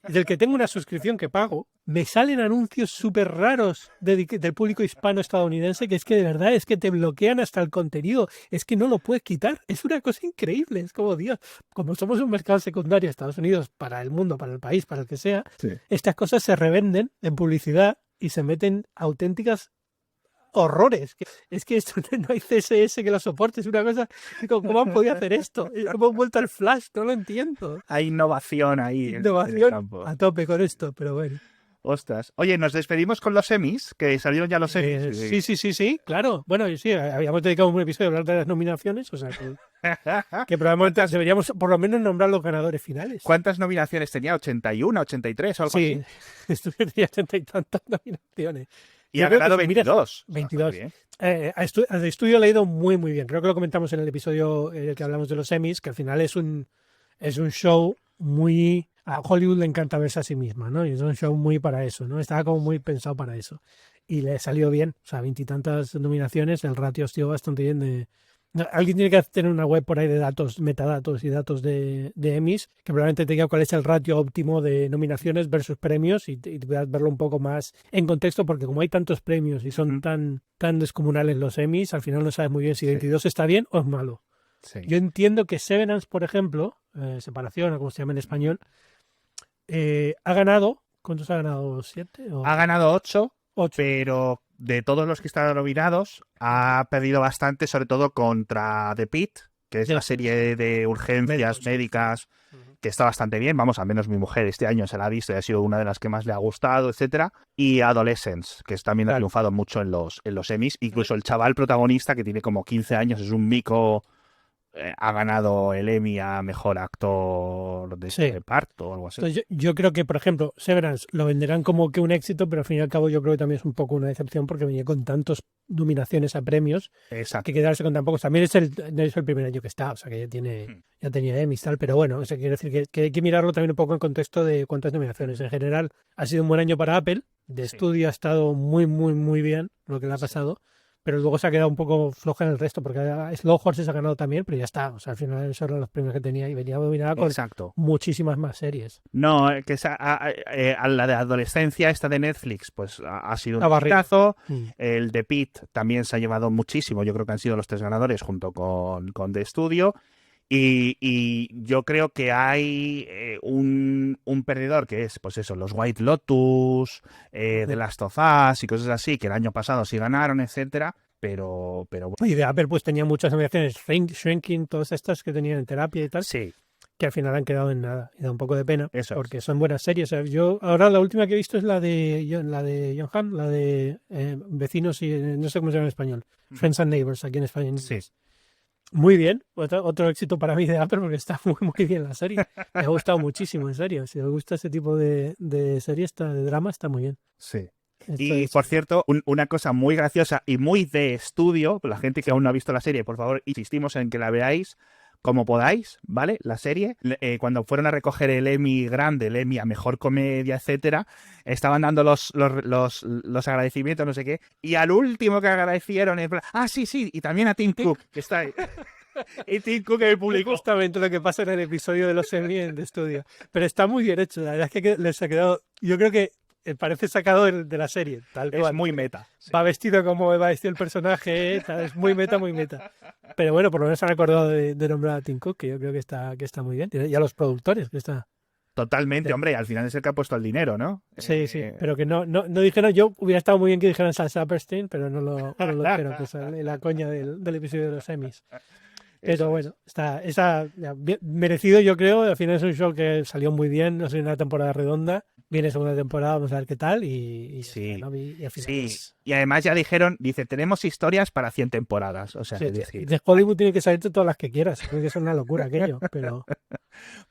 del que tengo una suscripción que pago, me salen anuncios súper raros del público hispano-estadounidense que es que de verdad es que te bloquean hasta el contenido. Es que no lo puedes quitar. Es una cosa increíble. Es como, Dios, como somos un mercado secundario Estados Unidos para el mundo, para el país, para el que sea, Sí. estas cosas se revenden en publicidad y se meten auténticas horrores. Es que esto no hay CSS que lo soporte. Es una cosa. ¿Cómo han podido hacer esto? Hemos vuelto al Flash, no lo entiendo. Hay innovación ahí en el Innovación campo. a tope con esto, pero bueno. Ostras. Oye, nos despedimos con los Emmys, que salieron ya los Emmys. Sí, claro. Bueno, sí, habíamos dedicado un episodio a hablar de las nominaciones, o sea que probablemente deberíamos por lo menos nombrar los ganadores finales. ¿Cuántas nominaciones tenía? ¿81, 83 o algo Sí, así? tenía 80 y tantas nominaciones. Y ha ganado 22. 22. Al estudio le ha ido muy, muy bien. Creo que lo comentamos en el episodio en el que hablamos de los Emmys, que al final es un show muy... A Hollywood le encanta verse a sí misma, ¿no? Y es un show muy para eso, ¿no? Estaba como muy pensado para eso. Y le salió bien. O sea, 20 y tantas nominaciones, el ratio estuvo bastante bien de... Alguien tiene que tener una web por ahí de datos, metadatos y datos de Emmys, que probablemente te diga cuál es el ratio óptimo de nominaciones versus premios y puedas verlo un poco más en contexto, porque como hay tantos premios y son tan descomunales los Emmys, al final no sabes muy bien si 22 está bien o es malo. Sí. Yo entiendo que Severance, por ejemplo, Separación, o como se llama en español, ha ganado, ¿cuántos ha ganado? ¿7? Ha ganado 8, 8. pero de todos los que están nominados, ha perdido bastante, sobre todo contra The Pitt, que es la serie de urgencias médicas, que está bastante bien. Vamos, al menos mi mujer este año se la ha visto y ha sido una de las que más le ha gustado, etcétera. Y Adolescence, que también ha triunfado mucho en los Emmys. Incluso el chaval protagonista, que tiene como 15 años, es un mico... ha ganado el Emmy a mejor actor de reparto o algo así. Entonces, yo creo que, por ejemplo, Severance lo venderán como que un éxito, pero al fin y al cabo yo creo que también es un poco una decepción porque venía con tantas nominaciones a premios. Exacto. Que quedarse con tan pocos. También es el primer año que está, o sea que ya tenía Emmys y tal, pero bueno, o sea, quiero decir que hay que mirarlo también un poco en contexto de cuántas nominaciones. En general ha sido un buen año para Apple, de estudio ha estado muy, muy, muy bien lo que le ha pasado. Pero luego se ha quedado un poco floja en el resto, porque Slow Horses ha ganado también, pero ya está. O sea, al final esos eran los premios que tenía y venía dominada con muchísimas más series. No, que a la de adolescencia, esta de Netflix, pues ha sido un hitazo. El de Pitt también se ha llevado muchísimo. Yo creo que han sido los 3 ganadores junto con The Studio. Y yo creo que hay un perdedor que es, pues eso, los White Lotus, The Last of Us y cosas así, que el año pasado sí ganaron, etcétera, pero bueno. Y de Apple pues tenía muchas nominaciones, Shrinking, todas estas que tenían en terapia y tal, que al final han quedado en nada. Y da un poco de pena, porque son buenas series. O sea, yo ahora la última que he visto es la de John Hamm, la de Vecinos y no sé cómo se llama en español, Friends and Neighbors, aquí en España. Sí. Muy bien, otro éxito para mí de Apple porque está muy, muy bien la serie. Me ha gustado muchísimo, en serio. Si os gusta ese tipo de serie, de drama, está muy bien. Sí. Y, por cierto, una cosa muy graciosa y muy de estudio, la gente que aún no ha visto la serie, por favor, insistimos en que la veáis como podáis, ¿vale? La serie, cuando fueron a recoger el Emmy grande, el Emmy a mejor comedia, etcétera, estaban dando los agradecimientos, no sé qué, y al último que agradecieron, sí, y también a Tim Cook, que está ahí. Y Tim Cook en el público. Justamente lo que pasa en el episodio de los Emmy de estudio. Pero está muy bien hecho, la verdad es que les ha quedado, yo creo que parece sacado de la serie, tal cual. Es muy meta. Sí. Va vestido como va vestido el personaje, es muy meta, muy meta. Pero bueno, por lo menos han acordado de nombrar a Tim Cook, que yo creo que está muy bien. Y a los productores, que está... Totalmente, hombre, al final es el que ha puesto el dinero, ¿no? Sí, pero que no dijeron, yo hubiera estado muy bien que dijeran Sal Saperstein, pero no lo dijeron, que es la coña del episodio de los Emmys. Pero bueno, está bien merecido, yo creo. Al final es un show que salió muy bien, no sé, una temporada redonda. Viene segunda temporada, vamos a ver qué tal. Y al final y además ya dijeron, tenemos historias para 100 temporadas. O sea, de Hollywood tiene que salirte todas las que quieras. Creo que es una locura aquello, pero...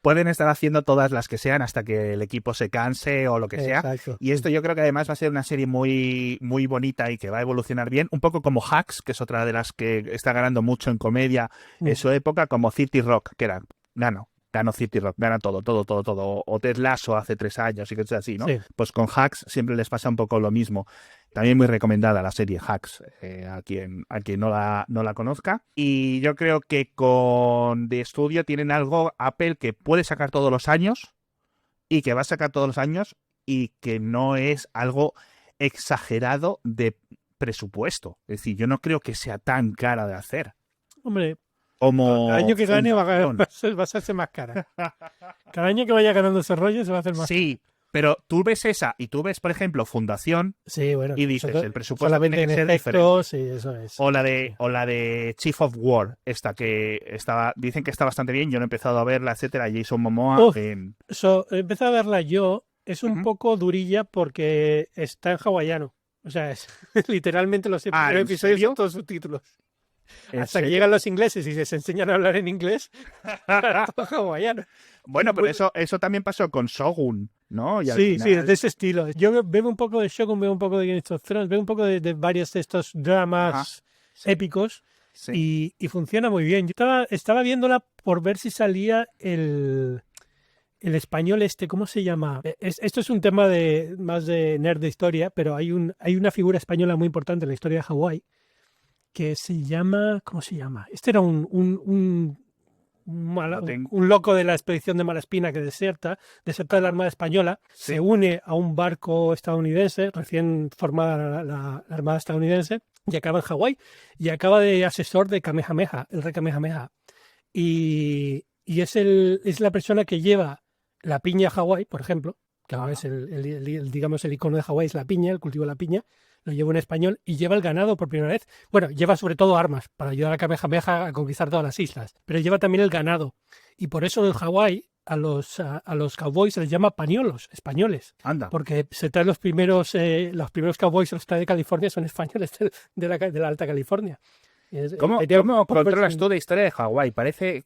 Pueden estar haciendo todas las que sean hasta que el equipo se canse o lo que sea. Exacto. Y esto yo creo que además va a ser una serie muy, muy bonita y que va a evolucionar bien. Un poco como Hacks, que es otra de las que está ganando mucho en comedia en su época, como City Rock, que era ganó City Rock, gana todo. O Ted Lasso hace 3 años y cosas así, ¿no? Sí. Pues con Hacks siempre les pasa un poco lo mismo. También muy recomendada la serie Hacks, a quien no la conozca. Y yo creo que con The Studio tienen algo Apple que puede sacar todos los años y que va a sacar todos los años y que no es algo exagerado de presupuesto. Es decir, yo no creo que sea tan cara de hacer. Hombre, Como cada año que gane va a Fundación. hacerse más cara. Cada año que vaya ganando ese rollo se va a hacer más cara. Sí, pero tú ves esa y tú ves, por ejemplo, Fundación Sí, bueno. y dices, el presupuesto solamente tiene en que ser efectos, sí, diferente. eso es. O la de Chief of War, esta que estaba, dicen que está bastante bien, yo no he empezado a verla, etcétera, Jason Momoa Uf, en... he empezado a verla yo. Es un Ujú. poco durilla porque está en hawaiano. O sea, literalmente los Ah, primeros ¿en episodios serio? son todos subtítulos. ¿En Hasta que serio? llegan los ingleses y se enseñan a hablar en inglés, todo hawaiano. Bueno, pero eso también pasó con Shogun, ¿no? Y al Sí, sí, es final... de ese estilo. Yo veo un poco de Shogun, veo un poco de Game of Thrones, veo un poco de varios de estos Ajá, dramas sí, épicos sí. y funciona muy bien. Yo estaba viéndola por ver si salía el español este, ¿cómo se llama? Esto es un tema más de nerd de historia, pero hay una figura española muy importante en la historia de Hawái que se llama, ¿cómo se llama? Este era No tengo... un loco de la expedición de Malaspina que deserta de la Armada Española, Sí. se une a un barco estadounidense, recién formada la Armada estadounidense, y acaba en Hawái, y acaba de asesor de Kamehameha, el rey Kamehameha. Y es la persona que lleva la piña a Hawái, por ejemplo, que ahora es digamos, el icono de Hawái es la piña, el cultivo de la piña, lo lleva en español y lleva el ganado por primera vez. Bueno, lleva sobre todo armas para ayudar a Kamehameha a conquistar todas las islas, pero lleva también el ganado. Y por eso en Hawái a los cowboys se les llama pañolos, españoles, Anda. porque se traen los primeros cowboys se los trae de California, son españoles de la Alta California. ¿Cómo controlas tú de historia de Hawái? Parece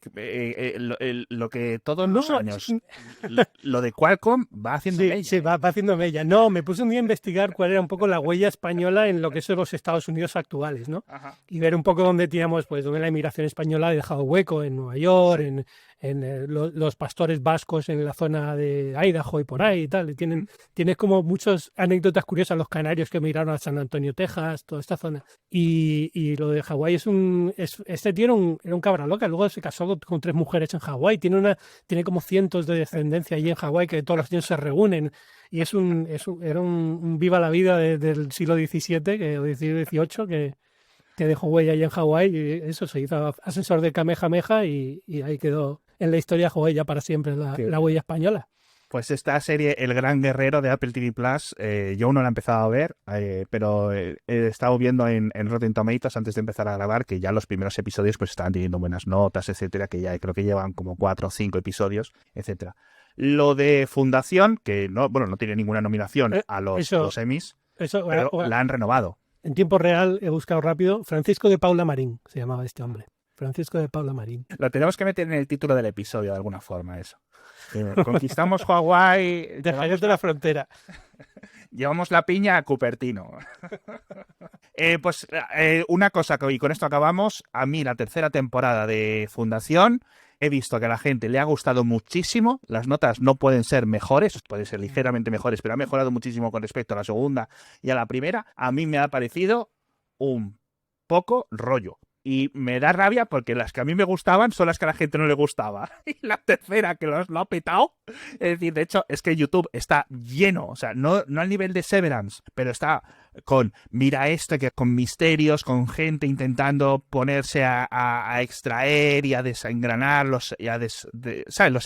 lo que todos los No, años, lo de Qualcomm va haciendo sí, mella. sí, va haciendo mella. No, me puse un día a investigar cuál era un poco la huella española en lo que son los Estados Unidos actuales, ¿no? Ajá. Y ver un poco dónde teníamos, pues, dónde la inmigración española ha dejado hueco, en Nueva York, los pastores vascos en la zona de Idaho y por ahí y tal. Y tienes como muchas anécdotas curiosas, los canarios que emigraron a San Antonio, Texas, toda esta zona. Y lo de Hawái este tío era un cabra loca, luego se casó con 3 mujeres en Hawái, tiene como cientos de descendencia allí en Hawái que todos los años se reúnen. Y era un viva la vida del siglo XVII, o XVIII, que dejó huella allí en Hawái y eso, se hizo asesor de Kamehameha y ahí quedó en la historia de Hawái ya para siempre la huella española. Pues esta serie, El Gran Guerrero de Apple TV Plus, yo aún no la he empezado a ver, pero he estado viendo en Rotten Tomatoes antes de empezar a grabar que ya los primeros episodios pues estaban teniendo buenas notas, etcétera, que ya creo que llevan como 4 o 5 episodios, etcétera. Lo de Fundación, que no tiene ninguna nominación a los Emmys, pero la han renovado. En tiempo real he buscado rápido, Francisco de Paula Marín se llamaba este hombre. Francisco de Paula Marín. Lo tenemos que meter en el título del episodio de alguna forma, eso. Conquistamos Hawái. Dejarías de la frontera. Llevamos la piña a Cupertino. Una cosa, y con esto acabamos. A mí la tercera temporada de Fundación he visto que a la gente le ha gustado muchísimo. Las notas no pueden ser mejores, pueden ser ligeramente mejores, pero ha mejorado muchísimo con respecto a la segunda y a la primera. A mí me ha parecido un poco rollo. Y me da rabia porque las que a mí me gustaban son las que a la gente no le gustaba. Y la tercera que lo ha petado. Es decir, de hecho, es que YouTube está lleno. O sea, no al nivel de Severance, pero está con, mira esto, que con misterios, con gente intentando ponerse a extraer y a desengranar los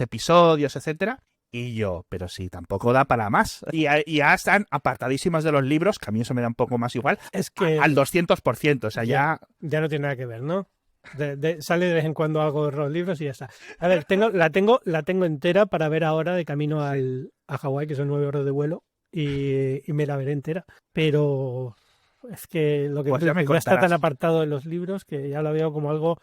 episodios, etcétera. Y yo, pero sí, tampoco da para más. Y ya están apartadísimas de los libros, que a mí eso me da un poco más igual, es que al 200%. O sea, ya no tiene nada que ver, ¿no? Sale de vez en cuando algo de los libros y ya está. A ver, la tengo entera para ver ahora de camino a Hawái, que son 9 horas de vuelo, y me la veré entera. Pero es que lo que pues ya está tan apartado de los libros que ya lo veo como algo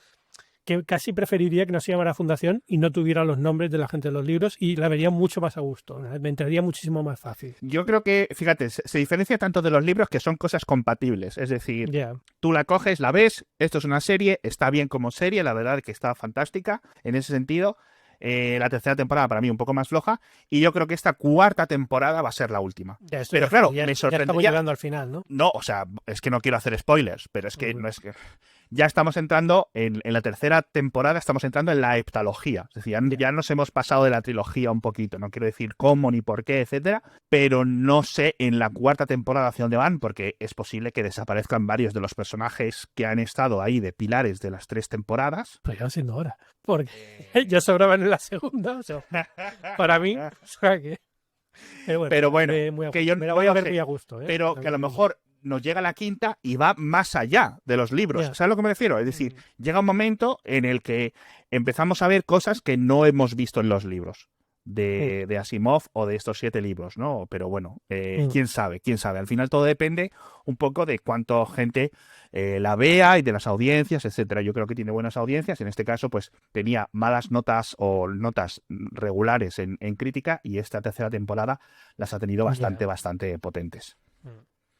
que casi preferiría que no se llamara Fundación y no tuviera los nombres de la gente de los libros y la vería mucho más a gusto, me entraría muchísimo más fácil. Yo creo que, fíjate, se diferencia tanto de los libros que son cosas compatibles, es decir, tú la coges, la ves, esto es una serie, está bien como serie, la verdad que está fantástica en ese sentido. La tercera temporada para mí un poco más floja y yo creo que esta cuarta temporada va a ser la última. Pero claro, me sorprendería. Ya estamos llegando al final, ¿no? No, o sea, es que no quiero hacer spoilers, pero es que no es que ya estamos entrando en la tercera temporada, estamos entrando en la heptalogía. Es decir, ya nos hemos pasado de la trilogía un poquito. No quiero decir cómo ni por qué, etcétera, pero no sé en la cuarta temporada hacia dónde van, porque es posible que desaparezcan varios de los personajes que han estado ahí de pilares de las 3 temporadas. Pues ya va siendo hora. Porque ya sobraban en la segunda. O sea, para mí, o sea que... Pero bueno, que yo me la voy a ver muy a gusto. Pero que a lo mejor nos llega la quinta y va más allá de los libros. ¿Sabes a lo que me refiero? Es decir, llega un momento en el que empezamos a ver cosas que no hemos visto en los libros de Asimov o de estos 7 libros, ¿no? Pero bueno, quién sabe. Al final todo depende un poco de cuánta gente la vea y de las audiencias, etcétera. Yo creo que tiene buenas audiencias. En este caso, pues tenía malas notas o notas regulares en crítica, y esta tercera temporada las ha tenido bastante potentes.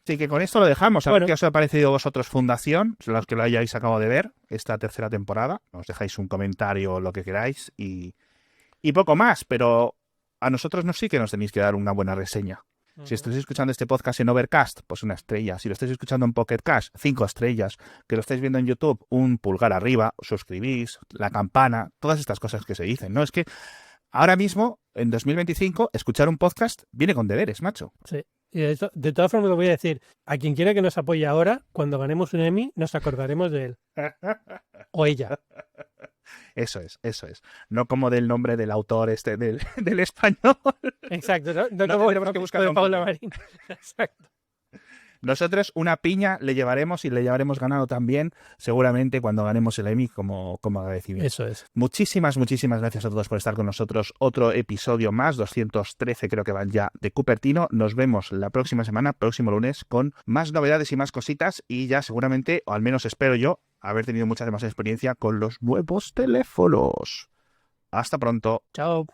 Así que con esto lo dejamos. A ver qué os ha parecido a vosotros Fundación, los que lo hayáis acabado de ver, esta tercera temporada. Os dejáis un comentario o lo que queráis y poco más, pero a nosotros sí que nos tenéis que dar una buena reseña. Si estáis escuchando este podcast en Overcast, pues 1 estrella. Si lo estáis escuchando en Pocket Cast, 5 estrellas. Que lo estáis viendo en YouTube, un pulgar arriba, suscribís, la campana, todas estas cosas que se dicen, ¿no? Es que ahora mismo, en 2025, escuchar un podcast viene con deberes, macho. Sí. Y de todas formas, lo voy a decir, a quien quiera que nos apoye ahora, cuando ganemos un Emmy, nos acordaremos de él. O ella. Eso es. No como del nombre del autor del español. Exacto, no tenemos que buscar de Paula Marín. Exacto. Nosotros una piña le llevaremos y le llevaremos ganado también, seguramente cuando ganemos el Emmy como agradecimiento. Eso es. Muchísimas gracias a todos por estar con nosotros. Otro episodio más, 213 creo que van ya, de Cupertino. Nos vemos la próxima semana, próximo lunes, con más novedades y más cositas, y ya seguramente, o al menos espero yo, haber tenido mucha más experiencia con los nuevos teléfonos. Hasta pronto. Chao.